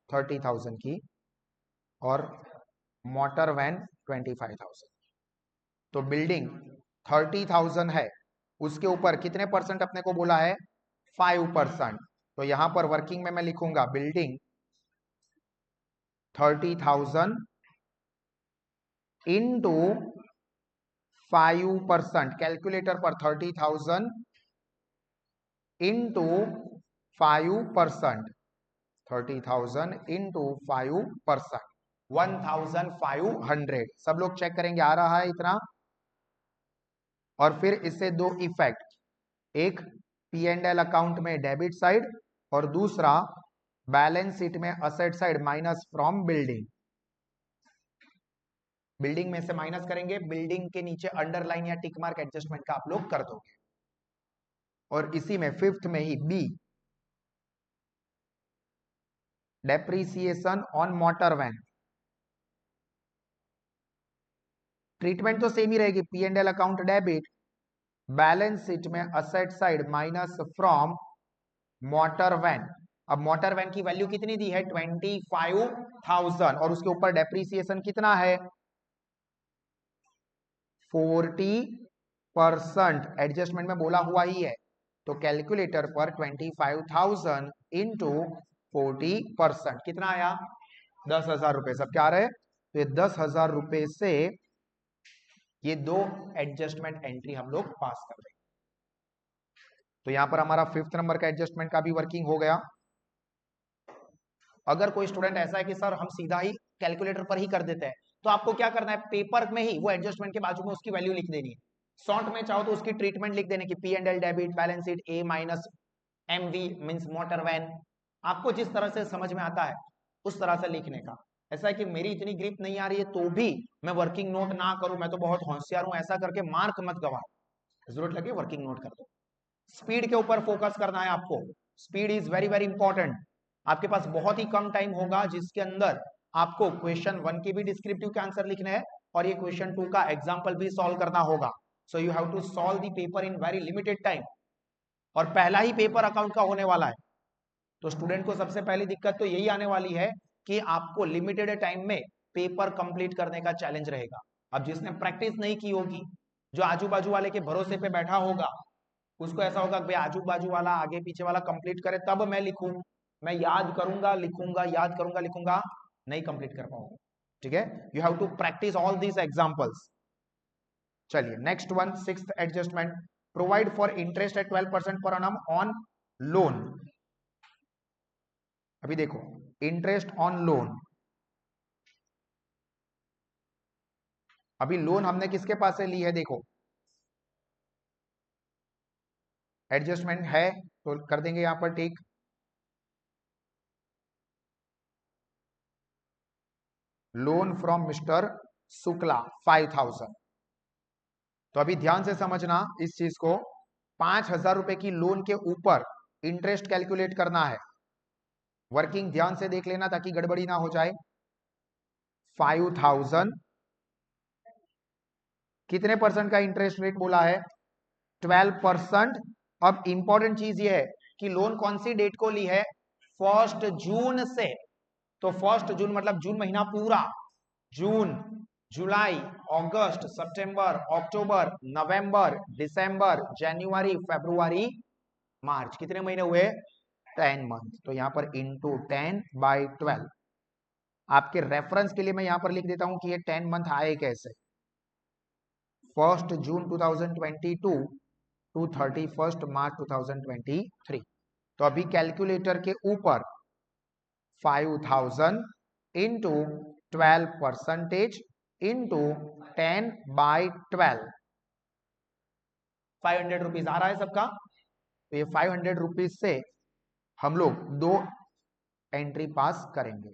30,000 की और मोटर वैन 25,000। तो बिल्डिंग 30,000 है, उसके ऊपर कितने परसेंट अपने को बोला है, 5%। तो यहां पर वर्किंग में मैं लिखूंगा बिल्डिंग 30,000 इंटू 5%। कैलकुलेटर पर 30,000 इंटू 5%, 30,000 इंटू 5%, 1,500। सब लोग चेक करेंगे आ रहा है इतना। और फिर इससे दो इफेक्ट, एक P&L अकाउंट में डेबिट साइड और दूसरा बैलेंस शीट में asset side minus from building. Building में से माइनस करेंगे, बिल्डिंग के नीचे अंडरलाइन या टिक मार्क एडजस्टमेंट का आप लोग कर दोगे। और इसी में फिफ्थ में ही B depreciation on motor van, treatment तो सेम ही रहेगी, P&L account debit, balance sheet में asset side minus from motor van. अब मोटर वैन की वैल्यू कितनी दी है, 25,000 और उसके ऊपर डेप्रीसिएशन कितना है, 40%। एडजस्टमेंट में बोला हुआ ही है। तो कैलकुलेटर पर 25,000 इंटू 40% कितना आया, 10,000 रुपए। सब क्या आ रहे हैं, तो ये 10,000 रुपए से ये दो एडजस्टमेंट एंट्री हम लोग पास कर रहे हैं। तो यहां पर हमारा फिफ्थ नंबर का एडजस्टमेंट का भी वर्किंग हो गया। अगर कोई स्टूडेंट ऐसा है कि सर हम सीधा ही कैलकुलेटर पर ही कर देते हैं, तो आपको क्या करना है, पेपर में ही वो एडजस्टमेंट के बाजू में उसकी वैल्यू लिख देनी है। शॉर्ट में चाहो तो उसकी ट्रीटमेंट लिख देने की, P&L debit, balance sheet A minus MV means motor van. आपको जिस तरह से समझ में आता है उस तरह से लिखने का। ऐसा है कि मेरी इतनी ग्रिप नहीं आ रही है तो भी मैं वर्किंग नोट ना करूं, मैं तो बहुत होशियार हूं, ऐसा करके मार्क मत गवा, जरूरत लगे वर्किंग नोट कर दो। स्पीड के ऊपर फोकस करना है आपको, speed is very very important. आपके पास बहुत ही कम टाइम होगा जिसके अंदर आपको क्वेश्चन 1 के भी डिस्क्रिप्टिव के आंसर लिखने हैं और ये क्वेश्चन 2 का एग्जाम्पल भी सॉल्व करना होगा। So you have to solve the paper in very limited time. और पहला ही पेपर अकाउंट का होने वाला है, तो स्टूडेंट को सबसे पहली दिक्कत तो यही आने वाली है कि आपको लिमिटेड टाइम में पेपर कंप्लीट करने का चैलेंज रहेगा। अब जिसने प्रैक्टिस नहीं की होगी, जो आजू बाजू वाले के भरोसे पे बैठा होगा, उसको ऐसा होगा कि भाई आजू बाजू वाला आगे पीछे वाला कंप्लीट करे तब मैं लिखूं, मैं याद करूंगा लिखूंगा, याद करूंगा लिखूंगा, नहीं कंप्लीट कर पाऊंगा। ठीक है, you have to practice all these examples. चलिए next one, sixth adjustment, provide for interest at 12% per annum on loan. अभी देखो इंटरेस्ट ऑन लोन, अभी लोन हमने किसके पास से ली है, देखो एडजस्टमेंट है तो कर देंगे यहां पर tick. Loan from mister Shukla 5,000। तो अभी ध्यान से समझना इस चीज को, 5,000 रुपए की लोन के ऊपर इंटरेस्ट कैलकुलेट करना है। वर्किंग ध्यान से देख लेना ताकि गड़बड़ी ना हो जाए। 5,000 कितने परसेंट का इंटरेस्ट रेट बोला है, 12%। अब इंपॉर्टेंट चीज ये है कि लोन कौन सी डेट को ली है, 1 जून से। तो 1 जून मतलब जून महीना पूरा, जून, जुलाई, अगस्त, सितंबर, अक्टूबर, नवंबर, दिसंबर, जनवरी, फरवरी, मार्च, कितने महीने हुए, 10 मंथ। तो यहां पर इंटू 10/12। आपके रेफरेंस के लिए मैं यहां पर लिख देता हूं कि ये 10 मंथ आए कैसे, 1 जून 2022 टू 31 मार्च 2023। तो अभी कैलकुलेटर के ऊपर 5,000 इंटू 12% इंटू 10/12, 500 रुपीज आ रहा है सबका। तो ये 500 रुपीज से हम लोग दो एंट्री पास करेंगे,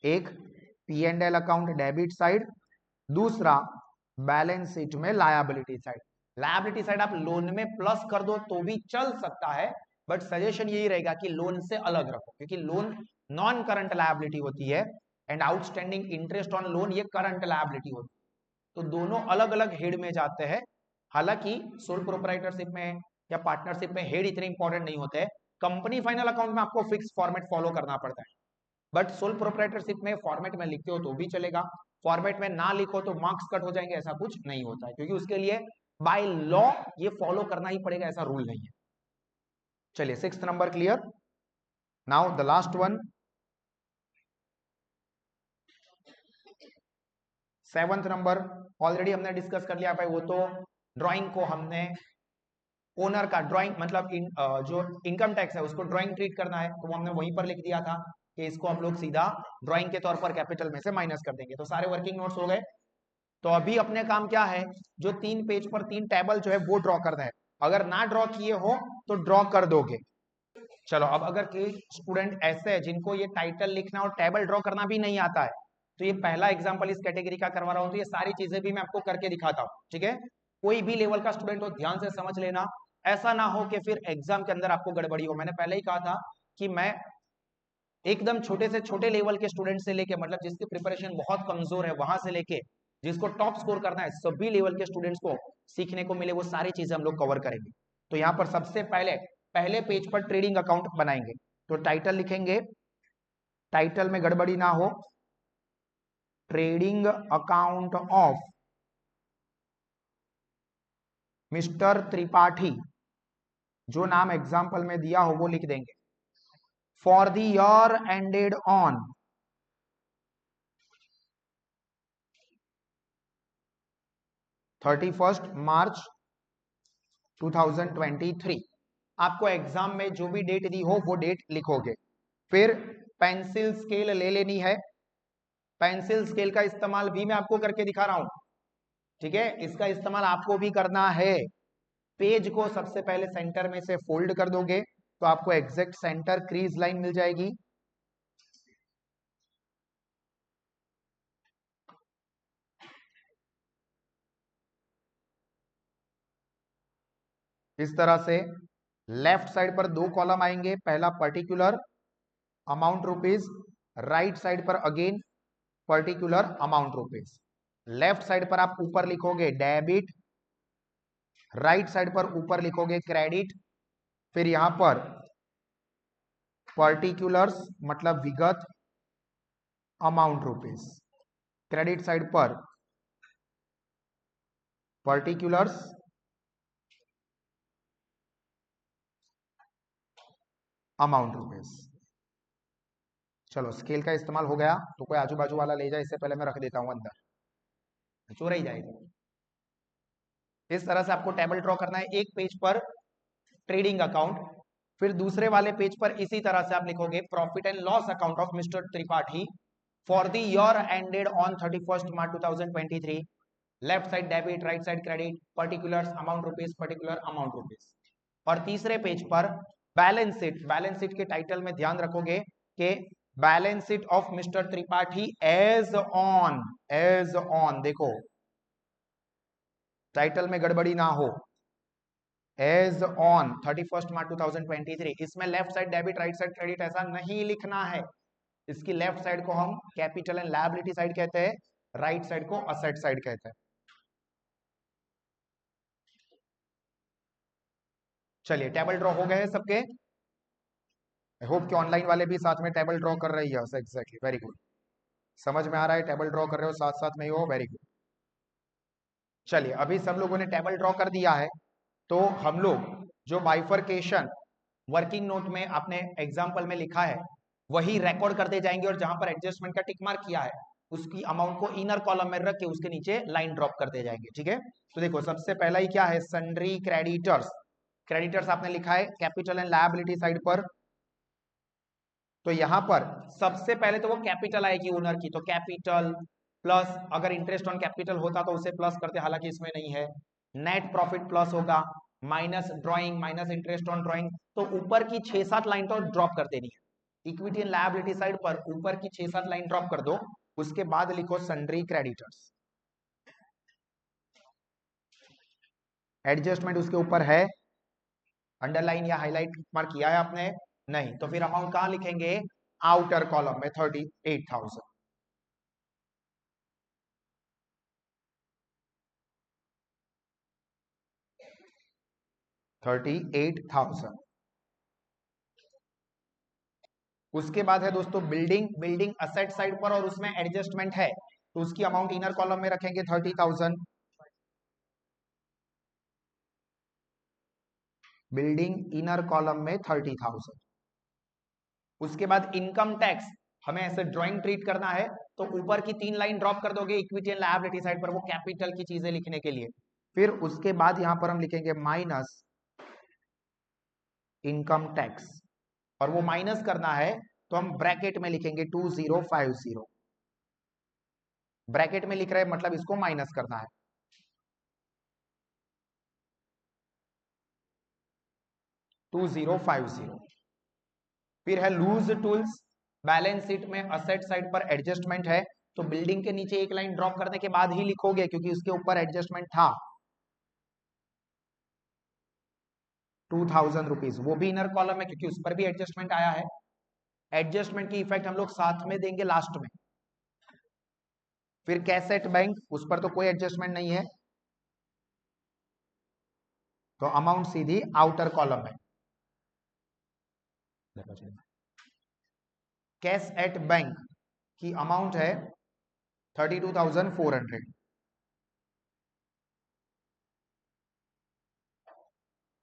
एक P&L अकाउंट डेबिट साइड, दूसरा बैलेंस शीट में लायबिलिटी साइड। लायबिलिटी साइड आप लोन में प्लस कर दो तो भी चल सकता है, बट सजेशन यही रहेगा कि लोन से अलग रखो, क्योंकि लोन नॉन करंट लायबिलिटी होती है and outstanding interest on loan ये करंट लायबिलिटी होती है। तो दोनों अलग अलग हेड में जाते हैं। हालांकि सोल प्रोप्राइटरशिप में या पार्टनरशिप में हेड इतने इंपॉर्टेंट नहीं होते हैं। कंपनी फाइनल अकाउंट में आपको फिक्स फॉर्मेट फॉलो करना पड़ता है, बट सोल प्रोप्राइटरशिप में फॉर्मेट में लिखते हो तो भी चलेगा, फॉर्मेट में ना लिखो तो मार्क्स कट हो जाएंगे, ऐसा कुछ नहीं होता है, क्योंकि उसके लिए बाय लॉ ये फॉलो करना ही पड़ेगा, ऐसा रूल नहीं है। चलिए 6th number clear. Now the last one, 7th number already हमने डिस्कस कर लिया भाई, वो तो ड्राइंग को हमने ओनर का ड्राइंग मतलब जो इनकम टैक्स है उसको ड्राइंग ट्रीट करना है, तो वो हमने वहीं पर लिख दिया था कि इसको हम लोग सीधा ड्राइंग के तौर पर कैपिटल में से माइनस कर देंगे। तो सारे वर्किंग नोट्स हो गए। तो अभी अपने काम क्या है, जो 3 पेज पर 3 टेबल जो है वो ड्रॉ करना है। अगर ना ड्रॉ किए हो तो ड्रॉ कर दोगे। चलो अब अगर कोई स्टूडेंट ऐसे है जिनको ये टाइटल लिखना और टेबल ड्रॉ करना भी नहीं आता है, तो ये पहला एग्जाम्पल इस कैटेगरी का करवा रहा हूं, तो ये सारी चीजें भी मैं आपको करके दिखाता हूँ, ठीक है। कोई भी लेवल का स्टूडेंट हो ध्यान से समझ लेना, ऐसा ना हो कि फिर एग्जाम के अंदर आपको गड़बड़ी हो। मैंने पहले ही कहा था कि मैं एकदम छोटे से छोटे लेवल के स्टूडेंट से लेके मतलब जिसकी प्रिपरेशन बहुत कमजोर है वहां से लेके जिसको टॉप स्कोर करना है, सभी लेवल के स्टूडेंट्स को सीखने को मिले वो सारी चीजें हम लोग कवर करेंगे। तो यहाँ पर सबसे पहले पेज पर ट्रेडिंग अकाउंट बनाएंगे। तो टाइटल लिखेंगे, टाइटल में गड़बड़ी ना हो, trading account of mister Tripathi, जो नाम एग्जाम्पल में दिया हो वो लिख देंगे। For the year ended on 31st March 2023। आपको एग्जाम में जो भी डेट दी हो वो डेट लिखोगे। फिर पेंसिल स्केल ले लेनी है, पेंसिल स्केल का इस्तेमाल भी मैं आपको करके दिखा रहा हूं, ठीक है, इसका इस्तेमाल आपको भी करना है। पेज को सबसे पहले सेंटर में से फोल्ड कर दोगे तो आपको एग्जैक्ट सेंटर क्रीज लाइन मिल जाएगी। इस तरह से लेफ्ट साइड पर दो कॉलम आएंगे, पहला particular amount rupees, right side पर again particular amount rupees. Left side पर आप ऊपर लिखोगे डेबिट, राइट साइड पर ऊपर लिखोगे क्रेडिट, फिर यहां पर पर्टिकुलर्स मतलब विगत अमाउंट रुपीज, क्रेडिट साइड पर पर्टिकुलर्स अमाउंट रुपीज। चलो स्केल का इस्तेमाल हो गया, तो कोई आजू बाजू वाला ले जाए, इससे पहले मैं रख देता हूं अंदर, चोरा ही जाएगा। इस तरह से आपको टेबल ड्रॉ करना है एक पेज पर ट्रेडिंग अकाउंट, फिर दूसरे वाले पेज पर इसी तरह से आप लिखोगे profit and loss account of mister Tripathi for the year ended on 31st March 2023। Left side debit, right side credit, particulars amount rupees, particular amount rupees. और तीसरे पेज पर बैलेंस शीट, बैलेंस शीट के टाइटल में ध्यान रखोगे कि balance sheet of mister Tripathi as on, देखो title में गड़बड़ी ना हो, एज ऑन 31st मार्च 2023। इसमें left side debit, right side credit ऐसा नहीं लिखना है। इसकी लेफ्ट साइड को हम कैपिटल एंड लायबिलिटी साइड कहते हैं, राइट साइड को असेट साइड कहते हैं। चलिए टेबल ड्रॉ हो गए हैं सबके, आई होप कि ऑनलाइन वाले भी साथ में टेबल ड्रॉ कर रही है। एग्जैक्टली, वेरी गुड, समझ में आ रहा है, टेबल ड्रॉ कर रहे हो साथ साथ में ही हो, वेरी गुड। चलिए अभी सब लोगों ने टेबल ड्रॉ कर दिया है, तो हम लोग जो बाइफरकेशन वर्किंग नोट में आपने एग्जाम्पल में लिखा है वही रिकॉर्ड करते जाएंगे, और जहां पर एडजस्टमेंट का टिक मार्क किया है उसकी अमाउंट को इनर कॉलम में रख के उसके नीचे लाइन ड्रॉप करते जाएंगे, ठीक है। तो देखो सबसे पहला ही क्या है, सन्ड्री क्रेडिटर्स। क्रेडिटर्स आपने लिखा है कैपिटल एंड लायबिलिटी साइड पर, तो यहां पर सबसे पहले तो वो कैपिटल आएगी ओनर की, तो कैपिटल प्लस, अगर इंटरेस्ट ऑन कैपिटल होता तो उसे प्लस करते, हालांकि इसमें नहीं है। नेट प्रॉफिट प्लस होगा, minus drawing, minus interest on drawing. तो ऊपर की 6-7 लाइन तो ड्रॉप कर देनी है इक्विटी एंड लायबिलिटी साइड पर, ऊपर की 6-7 लाइन ड्रॉप कर दो। उसके बाद लिखो सन्ड्री क्रेडिटर्स। एडजस्टमेंट उसके ऊपर है, अंडरलाइन या हाईलाइट मार्क किया है आपने? नहीं। तो फिर अमाउंट कहां लिखेंगे? आउटर कॉलम में 38,000। 38,000। उसके बाद है दोस्तों बिल्डिंग, बिल्डिंग असेट साइड पर और उसमें एडजस्टमेंट है, तो उसकी अमाउंट इनर कॉलम में रखेंगे 30,000। बिल्डिंग इनर कॉलम में 30,000। उसके बाद इनकम टैक्स, हमें ऐसे ड्राइंग ट्रीट करना है, तो ऊपर की 3 लाइन ड्रॉप कर दोगे इक्विटी एंड लायबिलिटी साइड पर, वो कैपिटल की चीजें लिखने के लिए। फिर उसके बाद यहां पर हम लिखेंगे माइनस इनकम टैक्स, और वो माइनस करना है तो हम ब्रैकेट में लिखेंगे 2050। ब्रैकेट में लिख रहे हैं मतलब इसको माइनस करना है। 2050। फिर है लूज टूल्स, बैलेंस शीट में असेट साइड पर एडजस्टमेंट है, तो बिल्डिंग के नीचे एक लाइन ड्रॉप करने के बाद ही लिखोगे क्योंकि उसके ऊपर एडजस्टमेंट था। 2,000 रुपीज, वो भी इनर कॉलम है क्योंकि उस पर भी एडजस्टमेंट आया है। एडजस्टमेंट की इफेक्ट हम लोग साथ में देंगे लास्ट में। फिर कैसेट बैंक, उस पर तो कोई एडजस्टमेंट नहीं है, तो अमाउंट सीधी आउटर कॉलम में। कैश एट बैंक की अमाउंट है 32,400।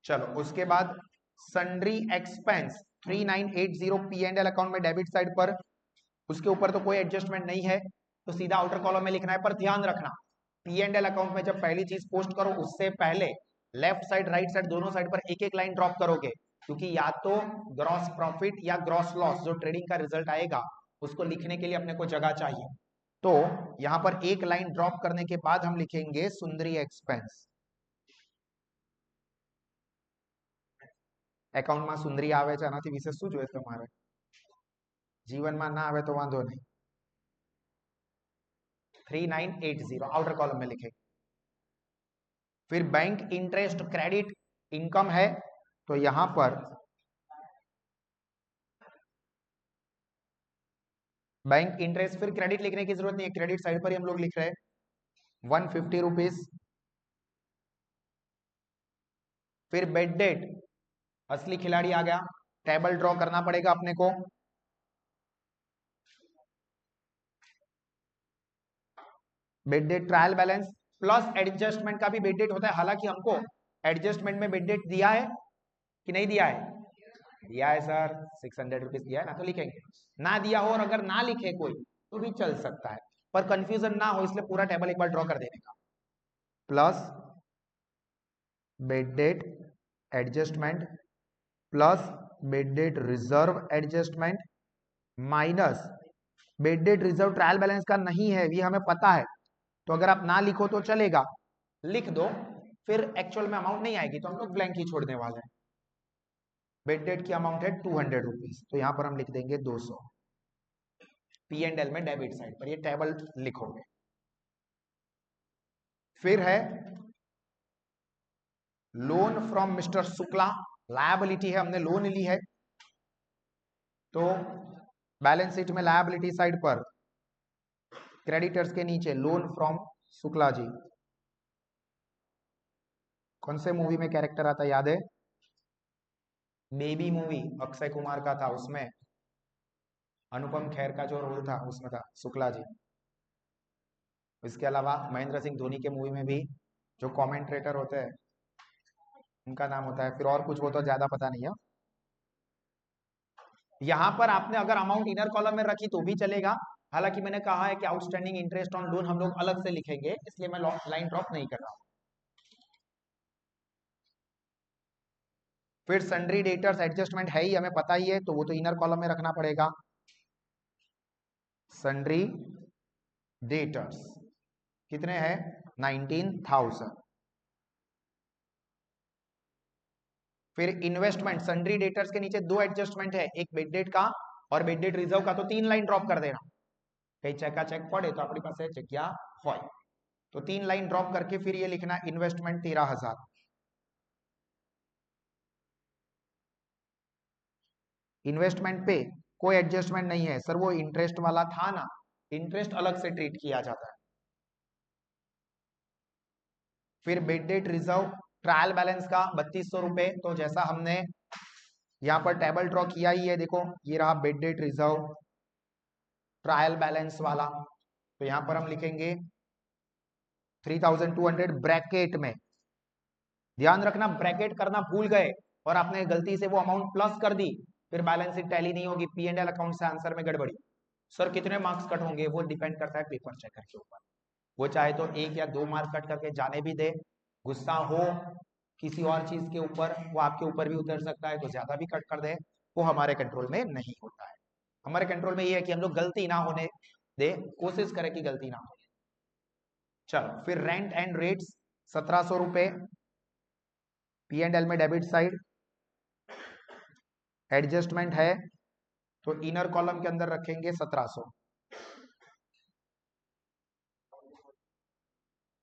चलो उसके बाद sundry expense 3980 P and L account में डेबिट साइड पर, उसके ऊपर तो कोई एडजस्टमेंट नहीं है, तो सीधा आउटर कॉलम में लिखना है। पर ध्यान रखना, पी एंड एल अकाउंट में जब पहली चीज पोस्ट करो उससे पहले लेफ्ट साइड राइट साइड दोनों साइड पर एक एक लाइन ड्रॉप करोगे, क्योंकि या तो ग्रॉस प्रॉफिट या ग्रॉस लॉस जो ट्रेडिंग का रिजल्ट आएगा उसको लिखने के लिए अपने को जगह चाहिए। तो यहां पर एक लाइन ड्रॉप करने के बाद हम लिखेंगे सुंदरी एक्सपेंस। એકાઉન્ટમાં સુંદરી આવે છે, આનાથી વિશેષ શું જોઈએ તમારે? જીવનમાં ના આવે તો વાંધો નહીં। 3980 आउटर कॉलम में लिखेंगे। फिर बैंक इंटरेस्ट क्रेडिट इनकम है, तो यहां पर बैंक इंटरेस्ट, फिर क्रेडिट लिखने की जरूरत नहीं है, क्रेडिट साइड पर ही हम लोग लिख रहे हैं 150 रुपीज। फिर बेड डेट, असली खिलाड़ी आ गया, टेबल ड्रॉ करना पड़ेगा अपने को। Bed date trial balance plus adjustment का भी बेड डेट होता है, हालांकि हमको एडजस्टमेंट में बेड डेट दिया है कि नहीं दिया है? दिया है सर, 600 रुपीज दिया है ना, तो लिखेंगे। ना दिया हो और अगर ना लिखे कोई तो भी चल सकता है, पर कंफ्यूजन ना हो इसलिए पूरा टेबल एक बार ड्रॉ कर देने का। Plus bed date adjustment plus bed debt reserve adjustment minus bed debt reserve trial balance का नहीं है, ये हमें पता है, तो अगर आप ना लिखो तो चलेगा, लिख दो, फिर एक्चुअल में अमाउंट नहीं आएगी तो हम लोग ब्लैंक ही छोड़ने वाले हैं। बेड डेट की अमाउंट है 200 रुपीज, तो यहां पर हम लिख देंगे 200। पी एंड एल में डेबिट साइड पर ये टेबल लिखोगे। फिर है loan from mister Shukla, liability है, हमने लोन ली है, तो बैलेंस शीट में लायबिलिटी साइड पर क्रेडिटर्स के नीचे लोन फ्रॉम शुक्ला जी। कौन से मूवी में कैरेक्टर आता है याद है? बेबी मूवी अक्षय कुमार का था, उसमें अनुपम खेर का जो रोल था उसमें था शुक्ला जी। इसके अलावा महेंद्र सिंह धोनी के मूवी में भी जो कमेंटेटर होते हैं उनका नाम होता है, फिर और कुछ वो तो ज्यादा पता नहीं है। यहां पर आपने अगर अमाउंट इनर कॉलम में रखी तो भी चलेगा, हालांकि मैंने कहा है कि आउटस्टैंडिंग इंटरेस्ट ऑन लोन हम लोग अलग से लिखेंगे, इसलिए मैं लाइन ड्रॉप नहीं कर रहा हूं। फिर सन्ड्री डेटर्स एडजस्टमेंट है ही, हमें पता ही है, तो वो तो इनर कॉलम में रखना पड़ेगा। सन्ड्री डेटर्स कितने हैं? 19,000। फिर इन्वेस्टमेंट सन्ड्री डेटर्स के नीचे दो एडजस्टमेंट है, एक बेड डेट का और बेड डेट रिजर्व का, तो 3 लाइन ड्रॉप कर देना। कहीं चेक का चेक पड़े तो अपनी पास चेकिया हो, तो 3 लाइन ड्रॉप करके फिर ये लिखना इन्वेस्टमेंट 13,000। इन्वेस्टमेंट पे कोई एडजस्टमेंट नहीं है सर, वो इंटरेस्ट वाला था ना, इंटरेस्ट अलग से ट्रीट किया जाता है। फिर bed debt reserve trial balance का 3200 रुपए, तो जैसा हमने यहाँ पर टेबल ड्रॉ किया ही है, देखो ये रहा bed debt reserve trial balance वाला, तो यहाँ पर हम लिखेंगे 3200 ब्रैकेट में। ध्यान रखना ब्रैकेट करना भूल गए और आपने गलती से वो अमाउंट प्लस कर दी, फिर बैलेंस शीट टैली नहीं होगी, पी एंड एल अकाउंट से आंसर में गड़बड़ी। सर कितने मार्क्स कट होंगे? वो डिपेंड करता है पेपर चेकर के ऊपर, वो चाहे तो 1 या 2 मार्क्स कट करके जाने भी दे, गुस्सा हो किसी और चीज के ऊपर वो आपके ऊपर भी उतर सकता है, तो ज्यादा भी कट कर दे, वो हमारे कंट्रोल में नहीं होता है। हमारे कंट्रोल में ये है कि हम लोग गलती ना होने दे, कोशिश करें कि गलती ना हो। चलो फिर रेंट एंड रेट्स 1700 रुपए, पी एंड एल में डेबिट साइड एडजस्टमेंट है, तो इनर कॉलम के अंदर रखेंगे 1700।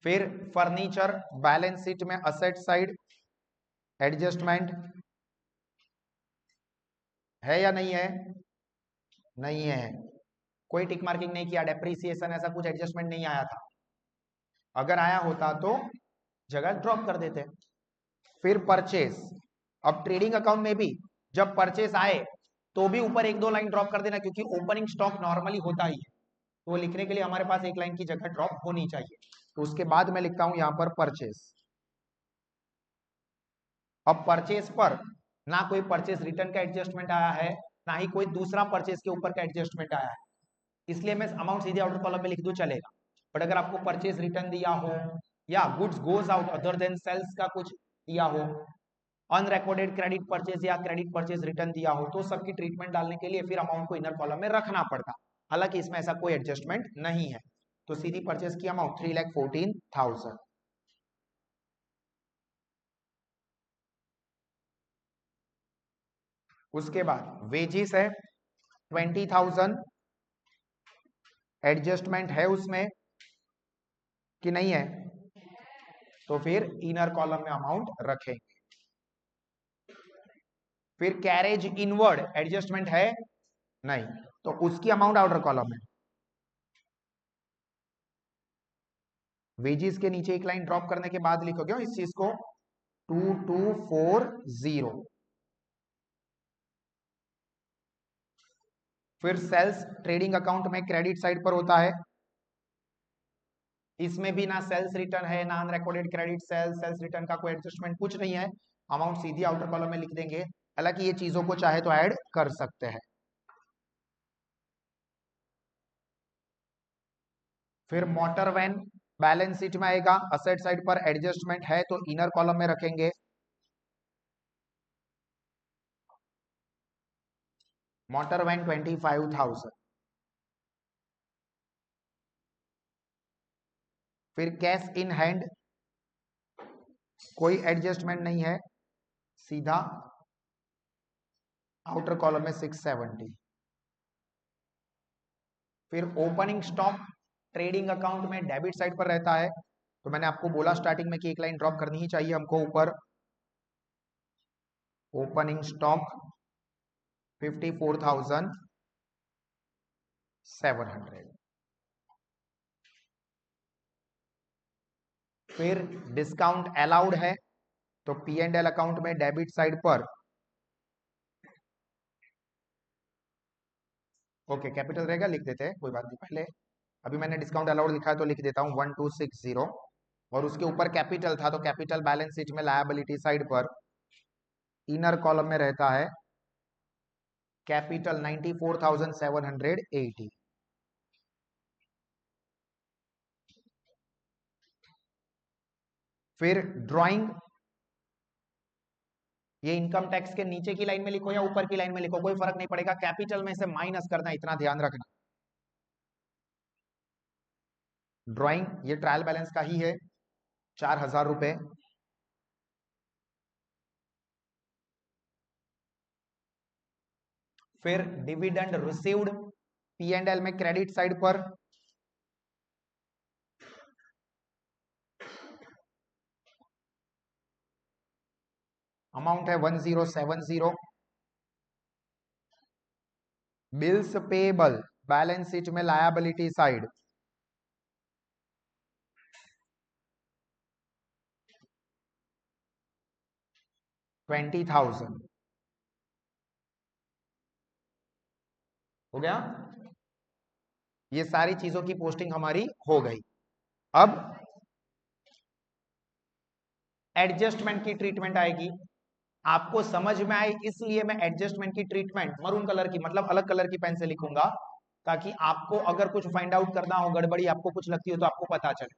फिर फर्नीचर बैलेंस शीट में असेट साइड एडजस्टमेंट है या नहीं है? नहीं है, कोई टिक मार्किंग नहीं किया, डेप्रीसिएशन ऐसा कुछ एडजस्टमेंट नहीं आया था, अगर आया होता तो जगह ड्रॉप कर देते। फिर परचेस, अब ट्रेडिंग अकाउंट में भी जब परचेस आए तो भी ऊपर 1-2 लाइन ड्रॉप कर देना, क्योंकि ओपनिंग स्टॉक नॉर्मली होता ही है, तो वो लिखने के लिए हमारे पास 1 लाइन की जगह ड्रॉप होनी चाहिए। तो उसके बाद मैं लिखता हूं यहां पर परचेस। अब परचेस पर ना कोई परचेस रिटर्न का एडजस्टमेंट आया है, ना ही कोई दूसरा परचेस के ऊपर का एडजस्टमेंट आया है, इसलिए मैं अमाउंट सीधे आउटर कॉलम में लिख दूं चलेगा। बट अगर आपको परचेस रिटर्न दिया हो या goods goes out other than sales का कुछ दिया हो, अनरिकॉर्डेड क्रेडिट परचेज या क्रेडिट परचेज रिटर्न दिया हो, तो सबकी ट्रीटमेंट डालने के लिए फिर अमाउंट को इनर कॉलम में रखना पड़ता, हालांकि इसमें ऐसा कोई एडजस्टमेंट नहीं है। तो सीधी परचेज की अमाउंट 3,14,000। उसके बाद वेजिस है 20,000, एडजस्टमेंट है उसमें कि नहीं है? तो फिर इनर कॉलम में अमाउंट रखेंगे। फिर कैरेज इनवर्ड एडजस्टमेंट है नहीं, तो उसकी अमाउंट आउटर कॉलम में। वेजिस के नीचे 1 लाइन ड्रॉप करने के बाद लिखोगे इस चीज को 2240। फिर सेल्स ट्रेडिंग अकाउंट में क्रेडिट साइड पर होता है, इसमें भी ना सेल्स रिटर्न है ना unrecorded credit sales, sales return का कोई एडजस्टमेंट कुछ नहीं है, अमाउंट सीधी आउटर कॉलम में लिख देंगे, हालांकि ये चीजों को चाहे तो ऐड कर सकते हैं। फिर मोटर वैन बैलेंस शीट में आएगा, असेट साइड पर एडजस्टमेंट है तो इनर कॉलम में रखेंगे। Motor van 25,000। फिर कैश इन हैंड कोई एडजस्टमेंट नहीं है, सीधा आउटर कॉलम में 670। फिर ओपनिंग स्टॉक ट्रेडिंग अकाउंट में डेबिट साइड पर रहता है, तो मैंने आपको बोला स्टार्टिंग में कि 1 लाइन ड्रॉप करनी ही चाहिए हमको ऊपर। Opening stock 54,700। फिर डिस्काउंट अलाउड है, तो पी एंड एल अकाउंट में डेबिट साइड पर ओके कैपिटल रहेगा, लिख देते हैं कोई बात नहीं, पहले अभी मैंने डिस्काउंट अलाउड लिखा है तो लिख देता हूं 1260, और उसके ऊपर कैपिटल था तो कैपिटल बैलेंस शीट में लायबिलिटी साइड पर इनर कॉलम में रहता है कैपिटल 94,780। फिर ड्राइंग ये इनकम टैक्स के नीचे की लाइन में लिखो या ऊपर की लाइन में लिखो, कोई फर्क नहीं पड़ेगा, कैपिटल में से माइनस करना, इतना ध्यान रखना। ड्राइंग ये ट्रायल बैलेंस का ही है, 4,000 रुपए। फिर dividend received P and L में क्रेडिट साइड पर अमाउंट है 1070। बिल्स पेएबल बैलेंस शीट में लायबिलिटी साइड 20,000 हो गया। ये सारी चीजों की पोस्टिंग हमारी हो गई। अब एडजस्टमेंट की ट्रीटमेंट आएगी, आपको समझ में आए इसलिए मैं एडजस्टमेंट की ट्रीटमेंट मरून कलर की मतलब अलग कलर की पेन से लिखूंगा, ताकि आपको अगर कुछ फाइंड आउट करना हो, गड़बड़ी आपको कुछ लगती हो तो आपको पता चले।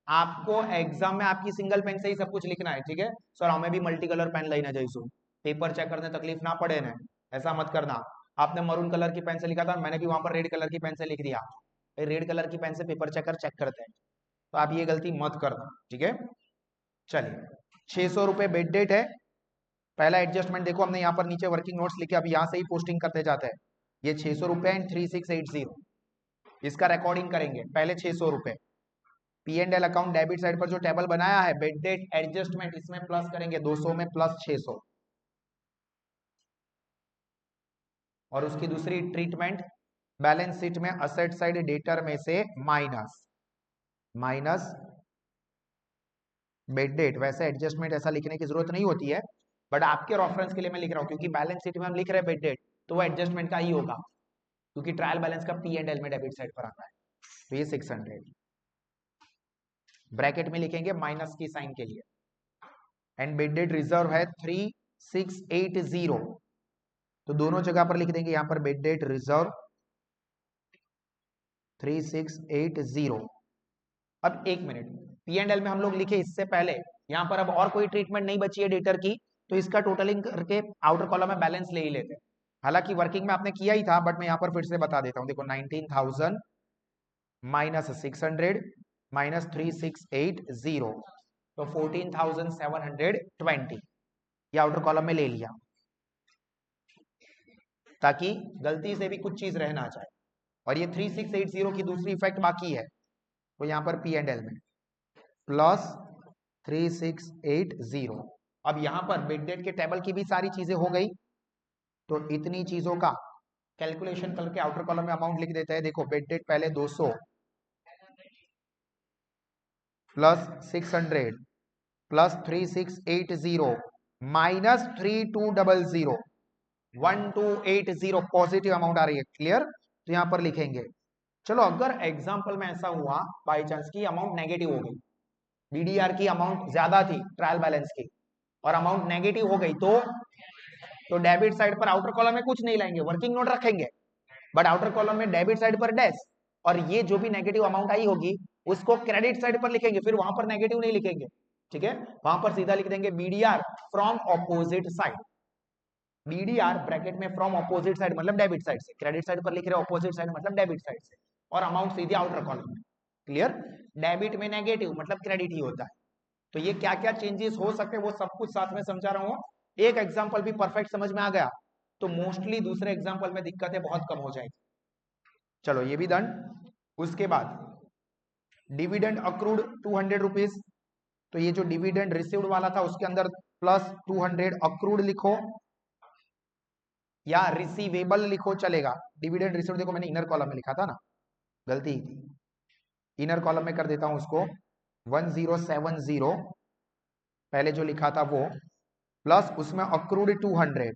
आपको एग्जाम में आपकी सिंगल पेन से ही सब कुछ लिखना है, ठीक है सर, हमें भी मल्टी कलर पेन लेना जाइए, पेपर चेक करने तकलीफ ना पड़े ना, ऐसा मत करना। आपने मरून कलर की पेन से लिखा था, मैंने भी वहां पर रेड कलर की पेन से लिख दिया, रेड कलर की पेन से पेपर चेकर चेक करते हैं, तो आप ये गलती मत करना, ठीक है। चलिए 600 रुपए बेड डेट है। पहला एडजस्टमेंट देखो, हमने यहाँ पर नीचे वर्किंग नोट्स लिखे, अब यहाँ से ही पोस्टिंग करते जाते हैं। ये 600 रुपए एंड 3680, इसका रिकॉर्डिंग करेंगे। पहले 600 रुपए P and L account debit side पर जो टेबल बनाया है, बेड डेट एडजस्टमेंट, इसमें प्लस करेंगे 200 में प्लस 600, और उसकी दूसरी ट्रीटमेंट बैलेंस शीट में असेट साइड डेटर में से माइनस बेड डेट। वैसे एडजस्टमेंट ऐसा लिखने की जरूरत नहीं होती है, बट आपके रेफरेंस के लिए मैं लिख रहा हूं, क्योंकि बैलेंस शीट में हम लिख रहे हैं बेड डेट, तो वो एडजस्टमेंट का ही होगा, क्योंकि ट्रायल बैलेंस का पी एंड एल में डेबिट साइड पर आता है। तो ये 600 ब्रैकेट में लिखेंगे माइनस की साइन के लिए, एंड बेड डेट रिजर्व है 3680, तो दोनों जगह पर लिख देंगे, यहां पर बेड डेट रिजर्व 3680। अब एक मिनट, पी एंड एल में हम लोग लिखे इससे पहले, यहां पर अब और कोई ट्रीटमेंट नहीं बची है डेटर की, तो इसका टोटलिंग करके आउटर कॉलम में बैलेंस ले ही लेते हैं। हालांकि वर्किंग में आपने किया ही था, बट मैं यहां पर फिर से बता देता हूं। देखो 19,000 माइनस 600 माइनस 3680, तो 14,720, ये आउटर कॉलम में ले लिया, ताकि गलती से भी कुछ चीज रह ना जाए। और ये 3680 की दूसरी इफेक्ट बाकी है, तो यहां पर पी एंड एल में प्लस 3680। अब यहां पर बेड डेट के टेबल की भी सारी चीजें हो गई, तो इतनी चीजों का कैलकुलेशन करके आउटर कॉलम में अमाउंट लिख देते हैं। देखो बेड डेट पहले 200 plus 600 plus 3680 minus 3200, 1280 positive amount आ रही है, क्लियर। तो यहां पर लिखेंगे। चलो अगर एग्जाम्पल में ऐसा हुआ बाई चांस की अमाउंट नेगेटिव हो गई, बीडीआर की अमाउंट ज्यादा थी ट्रायल बैलेंस की, और अमाउंट नेगेटिव हो गई, तो डेबिट साइड पर आउटर कॉलम में कुछ नहीं लाएंगे, वर्किंग नोट रखेंगे, बट आउटर कॉलम में डेबिट साइड पर डैश, और ये जो भी नेगेटिव अमाउंट आई होगी उसको क्रेडिट साइड पर लिखेंगे, फिर वहां पर नेगेटिव नहीं लिखेंगे, ठीक है, वहां पर सीधा लिख देंगे BDR from opposite side. BDR bracket में फ्रॉम ऑपोजिट साइड मतलब डेबिट साइड से, क्रेडिट साइड पर लिख रहे ऑपोजिट साइड मतलब डेबिट साइड से, और अमाउंट सीधे आउटर कॉलम में, क्लियर। डेबिट में नेगेटिव मतलब क्रेडिट ही होता है। तो ये क्या क्या चेंजेस हो सकते हैं वो सब कुछ साथ में समझा रहा हूं। एक एग्जांपल भी परफेक्ट समझ में आ गया तो मोस्टली दूसरे एग्जांपल में दिक्कतें बहुत कम हो जाएगी। चलो ये भी डन। उसके बाद डिविडेंड अक्रूड 200 रुपीज, तो ये जो डिविडेंड रिसीव्ड वाला था उसके अंदर प्लस 200 अक्रूड लिखो या रिसीवेबल लिखो, चलेगा। डिविडेंड रिसीव्ड देखो मैंने इनर कॉलम में लिखा था ना, गलती, इनर कॉलम में कर देता हूं उसको 1070, पहले जो लिखा था वो, प्लस उसमें अक्रूड 200,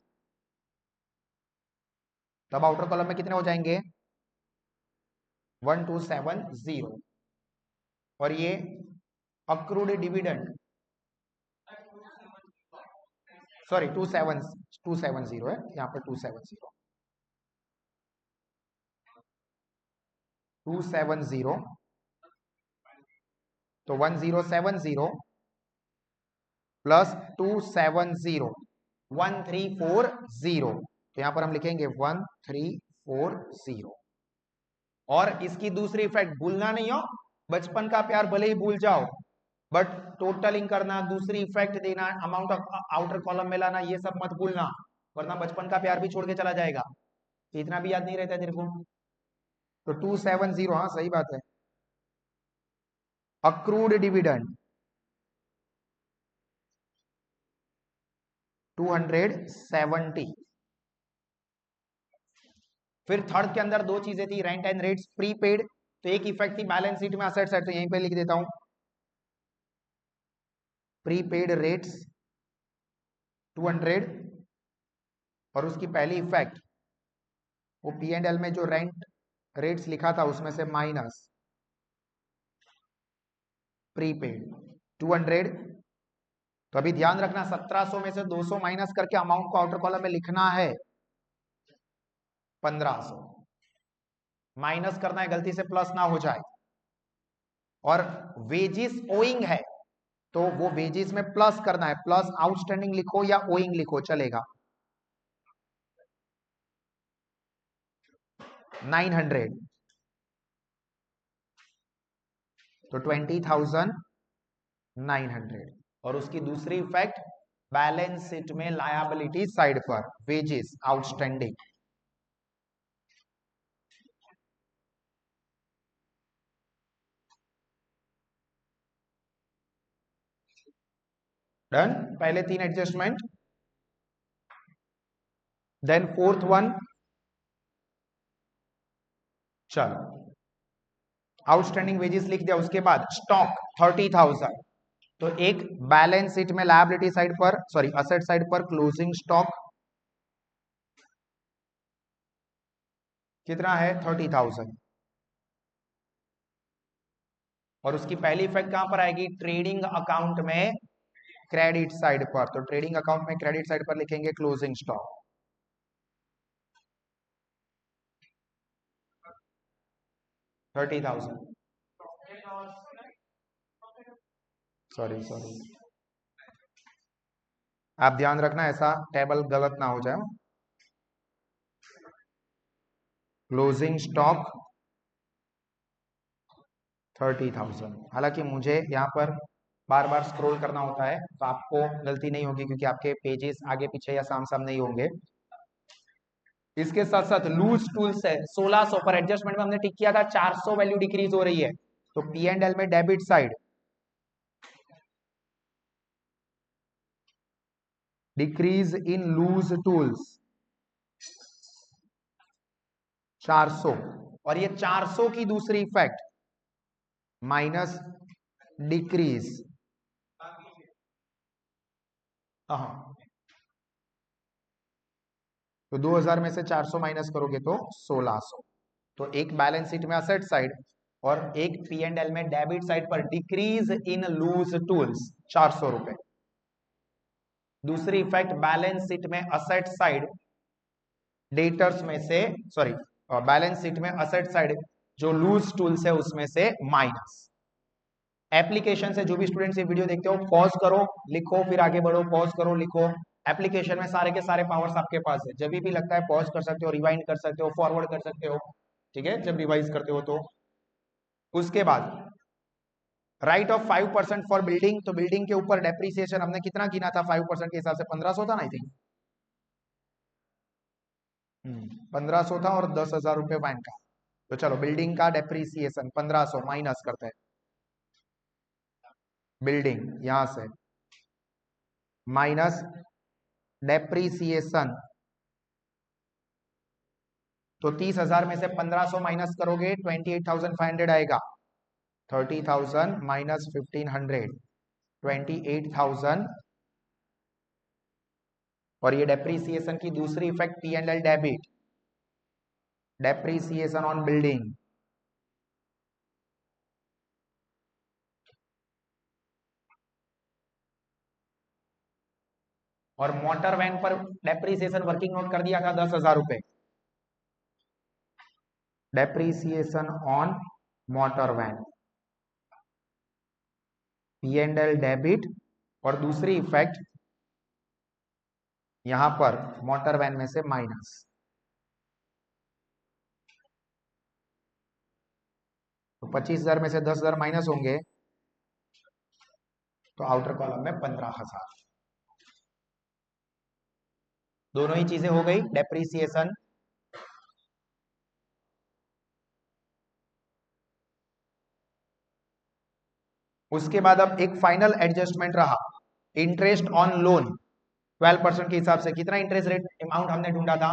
तब आउटर कॉलम में कितने हो जाएंगे 1270, और ये अक्रूड डिविडेंड, सॉरी 270 है यहाँ पर, 270, तो 1070 प्लस 270, 1340, तो यहां पर हम लिखेंगे 1340। और इसकी दूसरी इफेक्ट भूलना नहीं हो, बचपन का प्यार भले ही भूल जाओ बट टोटलिंग करना, दूसरी इफेक्ट देना, अमाउंट ऑफ आउटर कॉलम में लाना, ये सब मत भूलना, वरना बचपन का प्यार भी छोड़ के चला जाएगा। इतना भी याद नहीं रहता तेरे को। तो 270, हाँ सही बात है। Accrued dividend 270। फिर थर्ड के अंदर दो चीजें थी, रेंट एंड रेट्स, प्रीपेड। तो एक इफेक्ट थी बैलेंस शीट में असेट्स है, तो यहीं पे लिख देता हूं प्रीपेड रेट्स 200। और उसकी पहली इफेक्ट वो पी एंड एल में जो रेंट रेट्स लिखा था उसमें से माइनस प्रीपेड 200। तो अभी ध्यान रखना 1700 में से 200 माइनस करके अमाउंट को आउटर कॉलम में लिखना है 1500, माइनस करना है गलती से प्लस ना हो जाए। और वेजिस ओइंग है तो वो वेजिस में प्लस करना है, प्लस आउटस्टैंडिंग लिखो या ओइंग लिखो चलेगा। 900, तो 20,900। और उसकी दूसरी इफेक्ट बैलेंस शीट में लायबिलिटी साइड पर वेजेस आउटस्टैंडिंग। डन, पहले तीन एडजस्टमेंट। देन फोर्थ वन, चलो आउटस्टैंडिंग वेजेस लिख दिया, उसके बाद स्टॉक 30,000। तो एक बैलेंस शीट में लायबिलिटी साइड पर, सॉरी असेट साइड पर क्लोजिंग स्टॉक कितना है 30,000। और उसकी पहली इफेक्ट कहां पर आएगी, ट्रेडिंग अकाउंट में क्रेडिट साइड पर। तो ट्रेडिंग अकाउंट में क्रेडिट साइड पर लिखेंगे क्लोजिंग स्टॉक 30,000। सॉरी सॉरी, आप ध्यान रखना ऐसा टेबल गलत ना हो जाए। Closing stock 30,000। हालांकि मुझे यहाँ पर बार बार स्क्रॉल करना होता है तो आपको गलती नहीं होगी क्योंकि आपके पेजेस आगे पीछे या साम सामने ही होंगे। इसके साथ साथ लूज टूल्स है 1600 पर, एडजस्टमेंट में हमने टिक किया था 400 वैल्यू डिक्रीज हो रही है, तो पी एंड एल में debit side decrease in loose tools 400। और ये 400 की दूसरी इफेक्ट माइनस डिक्रीज, हाँ तो 2000 में से 400 माइनस करोगे तो 1600। तो एक बैलेंस शीट में असेट साइड और एक पी एंड एल में डेबिट साइड पर डिक्रीज इन लूज टूल्स 400 रुपए। दूसरी इफेक्ट बैलेंस शीट में असेट साइड डेटर्स में से, सॉरी बैलेंस शीट में असेट साइड जो लूज टूल्स है उसमें से माइनस। एप्लीकेशन से जो भी स्टूडेंट्स ये वीडियो देखते हो पॉज करो लिखो फिर आगे बढ़ो, पॉज करो लिखो। एप्लीकेशन में सारे के सारे पावर्स आपके पास है, जब भी लगता है पॉज कर सकते हो, रिवाइंड कर सकते हो, फॉरवर्ड कर सकते हो, ठीक है जब रिवाइज करते हो तो। उसके बाद राइट ऑफ 5% फॉर बिल्डिंग, तो बिल्डिंग के ऊपर डेप्रिसिएशन हमने कितना गिना था 5% के हिसाब से 1500 था ना, आई थिंक 1500 था और 10,000 रुपए वाइन का। तो चलो बिल्डिंग का डेप्रिसिएशन 1500 माइनस करते हैं, बिल्डिंग यहां से माइनस डेप्रिसिएशन, तो 30,000 में से 1500 माइनस करोगे 28,500 आएगा। 30,000 माइनस 1,500 28,000। और ये डेप्रिसिएशन की दूसरी effect P and L debit, depreciation on building और मोटर वैन पर डेप्रिसिएशन वर्किंग नोट कर दिया था 10,000 रुपए, depreciation on motor van P and L debit. और दूसरी इफेक्ट यहां पर मोटर वैन में से माइनस, तो 25,000 में से 10,000 माइनस होंगे तो आउटर कॉलम में 15,000। दोनों ही चीजें हो गई। डेप्रीसिएशन, उसके बाद अब एक फाइनल एडजस्टमेंट रहा, इंटरेस्ट ऑन लोन 12% के हिसाब से कितना इंटरेस्ट रेट अमाउंट हमने ढूंढा था,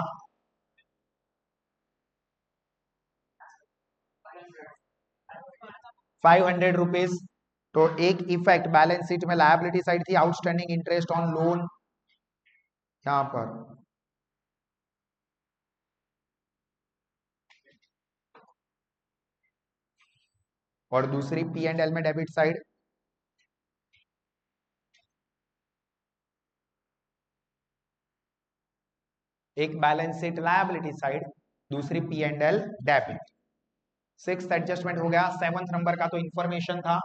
500 रुपीज। तो एक इफेक्ट बैलेंस शीट में लायबिलिटी साइड थी आउटस्टैंडिंग इंटरेस्ट ऑन लोन, यहां पर और दूसरी पी एंड एल में डेबिट साइड, एक बैलेंस शीट लायबिलिटी साइड, दूसरी P and L debit. Sixth adjustment हो गया। सेवंथ नंबर का तो इंफॉर्मेशन था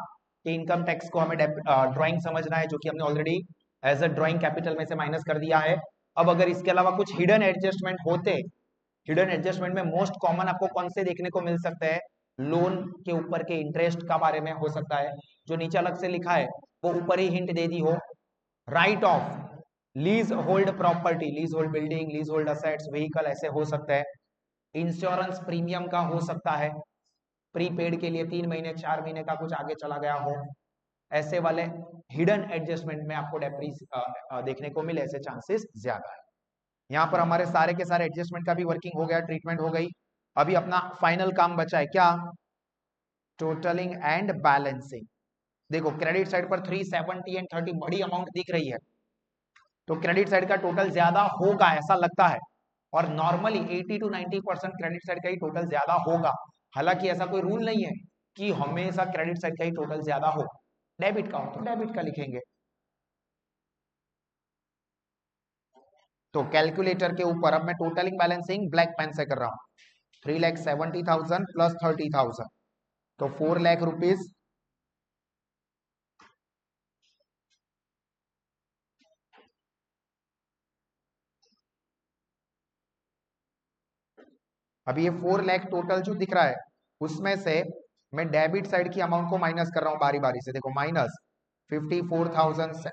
कि इनकम टैक्स को हमें ड्राइंग समझना है, जो कि हमने already as a drawing capital में से माइनस कर दिया है। अब अगर इसके अलावा कुछ हिडन एडजस्टमेंट होते, हिडन एडजस्टमेंट में मोस्ट कॉमन आपको कौन से देखने को मिल सकते हैं, लोन के ऊपर के इंटरेस्ट का बारे में हो सकता है, जो नीचे अलग से लिखा है वो ऊपर ही हिंट दे दी हो। Right of lease hold property, lease hold building, lease hold assets, vehicle, ऐसे हो सकता है। इंश्योरेंस प्रीमियम का हो सकता है, प्रीपेड के लिए 3 महीने 4 महीने का कुछ आगे चला गया हो, ऐसे वाले हिडन एडजस्टमेंट में आपको डेप्रीस देखने को मिले, ऐसे चांसेस ज्यादा है। यहाँ पर हमारे सारे के सारे एडजस्टमेंट का भी वर्किंग हो गया, ट्रीटमेंट हो गई। अभी अपना फाइनल काम बचा है क्या, टोटलिंग एंड बैलेंसिंग। देखो क्रेडिट साइड पर 370 एंड 30 बड़ी अमाउंट दिख रही है, तो क्रेडिट साइड का टोटल ज्यादा होगा ऐसा लगता है, और नॉर्मली 80 to 90% क्रेडिट साइड का ही टोटल ज्यादा होगा। हालांकि ऐसा कोई रूल नहीं है कि हमेशा क्रेडिट साइड का ही टोटल ज्यादा हो, डेबिट का हो तो डेबिट का लिखेंगे। तो कैलकुलेटर के ऊपर अब मैं टोटलिंग बैलेंसिंग ब्लैक पेन से कर रहा हूं, 3,70,000 प्लस 30,000, तो 4 लाख रुपीज। अब ये 4 लाख टोटल जो दिख रहा है, उसमें से मैं डेबिट साइड की अमाउंट को माइनस कर रहा हूं बारी बारी से। देखो minus 54,000,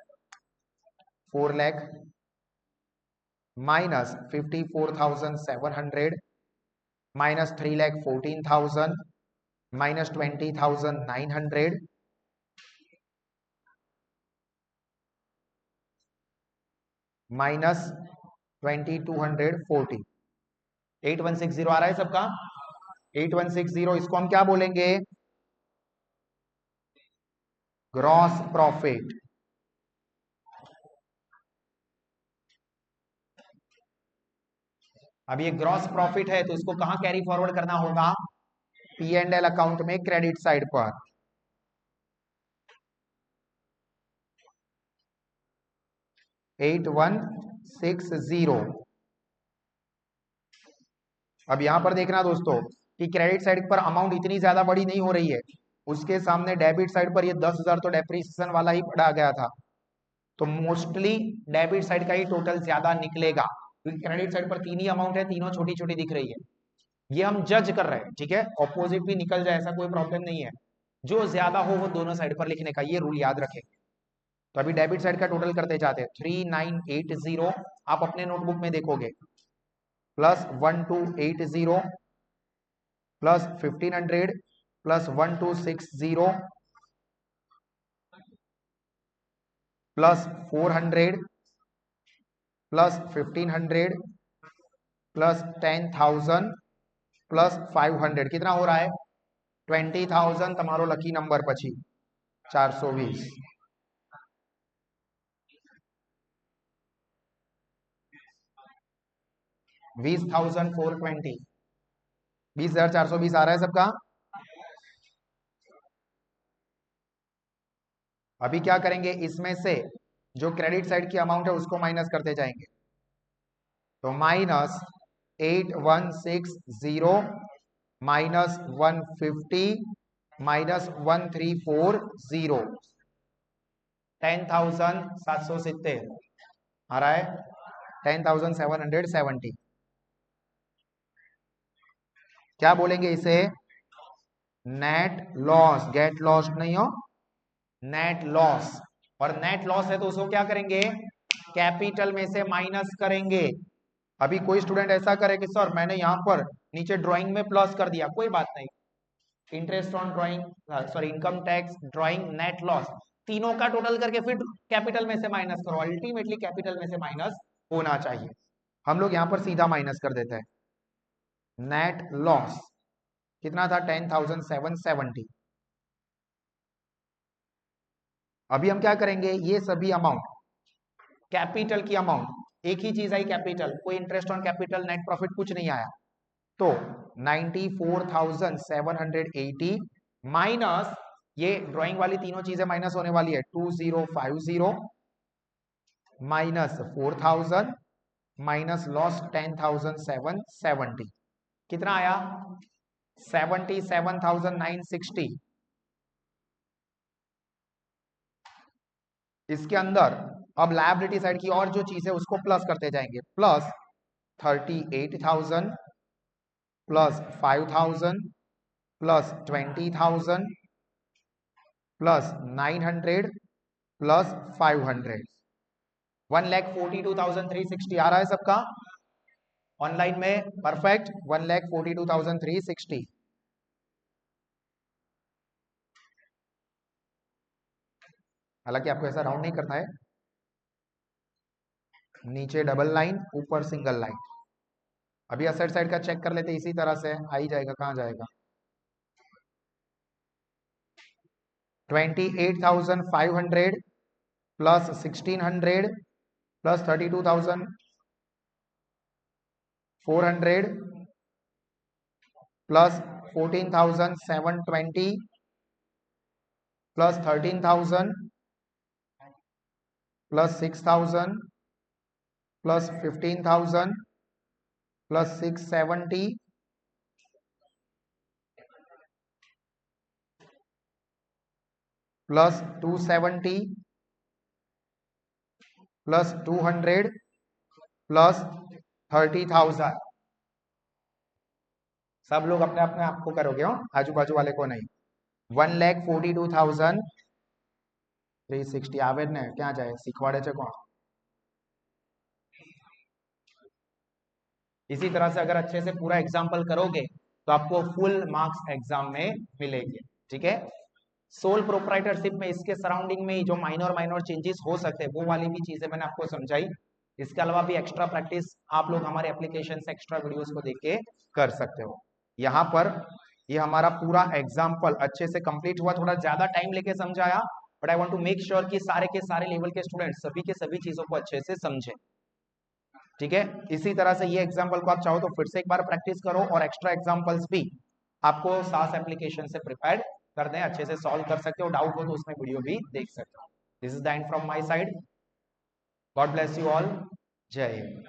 4 lakh minus 54,700, minus 3,14,000, minus 20,900, minus 2,240, 8160 आ रहा है सबका, 8160। इसको हम क्या बोलेंगे, ग्रॉस प्रॉफिट। अब ये ग्रॉस प्रॉफिट है तो इसको कहां कैरी फॉरवर्ड करना होगा, पी एंड एल अकाउंट में क्रेडिट साइड पर। Eight one six zero. अब यहां पर देखना दोस्तों कि क्रेडिट साइड पर अमाउंट इतनी ज्यादा बड़ी नहीं हो रही है, उसके सामने डेबिट साइड पर ये 10,000 तो डेप्रिसिएशन वाला ही पड़ा गया था, तो मोस्टली डेबिट साइड का ही टोटल ज्यादा निकलेगा, क्योंकि क्रेडिट साइड पर तीन ही अमाउंट है, तीनों छोटी छोटी दिख रही है। ये हम जज कर रहे हैं, ठीक है, ऑपोजिट भी निकल जाए ऐसा कोई प्रॉब्लम नहीं है, जो ज्यादा हो वो दोनों साइड पर लिखने का, ये रूल याद रखें। तो अभी डेबिट साइड का टोटल करते जाते हैं, 3,980 आप अपने नोटबुक में देखोगे, plus 1,280 plus 1,500 plus 1,260 plus 400 plus 1,500 plus 10,000 plus 500, कितना हो रहा है, 20,000। તમારો લકી નંબર પછી 420, 20,420, 20,420 आ रहा है सबका। अभी क्या करेंगे, इसमें से जो क्रेडिट साइड की अमाउंट है उसको माइनस करते जाएंगे, तो माइनस 8,160 माइनस 150 माइनस 1,340, 10,770 आ रहा है। 10,770। क्या बोलेंगे इसे? नेट लॉस, गेट लॉस्ट नहीं हो, नेट लॉस। और नेट लॉस है तो उसको क्या करेंगे? कैपिटल में से माइनस करेंगे। अभी कोई स्टूडेंट ऐसा करे कि सर मैंने यहाँ पर नीचे ड्राइंग में प्लस कर दिया, कोई बात नहीं, interest on drawing, sorry income tax, drawing, net loss, तीनों का टोटल करके फिर कैपिटल में से माइनस करो। अल्टीमेटली कैपिटल में से माइनस होना चाहिए। हम लोग यहाँ पर सीधा माइनस कर देते हैं। नेट लॉस कितना था? 10,770। अभी हम क्या करेंगे? ये सभी अमाउंट कैपिटल की अमाउंट, एक ही चीज आई कैपिटल, कोई interest on capital, net profit कुछ नहीं आया, तो 94,780 माइनस ये ड्राइंग वाली तीनों चीजें माइनस होने वाली है, 2050 माइनस 4,000 माइनस लॉस 10,770, कितना आया? 77,960। इसके अंदर अब लायबिलिटी साइड की और जो चीज है उसको प्लस करते जाएंगे, plus 38,000 plus 5,000 plus 20,000 plus 900 plus 500, 1,42,360 आ रहा है सबका ऑनलाइन में? परफेक्ट, 1,42,360। हालांकि आपको ऐसा राउंड नहीं करना है, नीचे डबल लाइन ऊपर सिंगल लाइन। अभी असेट साइड का चेक कर लेते, इसी तरह से आ ही जाएगा। कहां जाएगा? 28,500 plus 1,600 plus 32,400 plus 14,720 plus 13,000 plus 6,000 plus 15,000 plus 670 plus 270 plus 200 plus 30,000। सब लोग अपने अपने आपको करोगे हो, आजू बाजू वाले को नहीं। 1,42,360 आवेद ने क्या जाए सीखवाड़े चे कौन? इसी तरह से अगर अच्छे से पूरा एग्जाम्पल करोगे तो आपको फुल मार्क्स एग्जाम में मिलेंगे। ठीक है, सोल प्रोप्राइटरशिप में इसके सराउंडिंग में जो माइनर माइनर चेंजेस हो सकते हैं वो वाली भी चीजें मैंने आपको समझाई। इसके अलावा भी एक्स्ट्रा प्रैक्टिस आप लोग हमारे एप्लीकेशन से एक्स्ट्रा वीडियोस को देख के कर सकते हो। यहाँ पर ये हमारा पूरा एग्जाम्पल अच्छे से कंप्लीट हुआ, थोड़ा ज्यादा टाइम लेके समझाया, but I want to make sure कि सारे के सारे लेवल के स्टूडेंट्स सभी के सभी चीजों को अच्छे से समझे। ठीक है, इसी तरह से ये एग्जाम्पल को आप चाहो तो फिर से एक बार प्रैक्टिस करो और एक्स्ट्रा एग्जाम्पल्स भी आपको सास एप्लीकेशन से प्रिपेयर कर दें, अच्छे से सॉल्व कर सकते हो। डाउट हो तो उसमें वीडियो भी देख सकते हो। This is the end from my side. God bless you all. जय हिंद।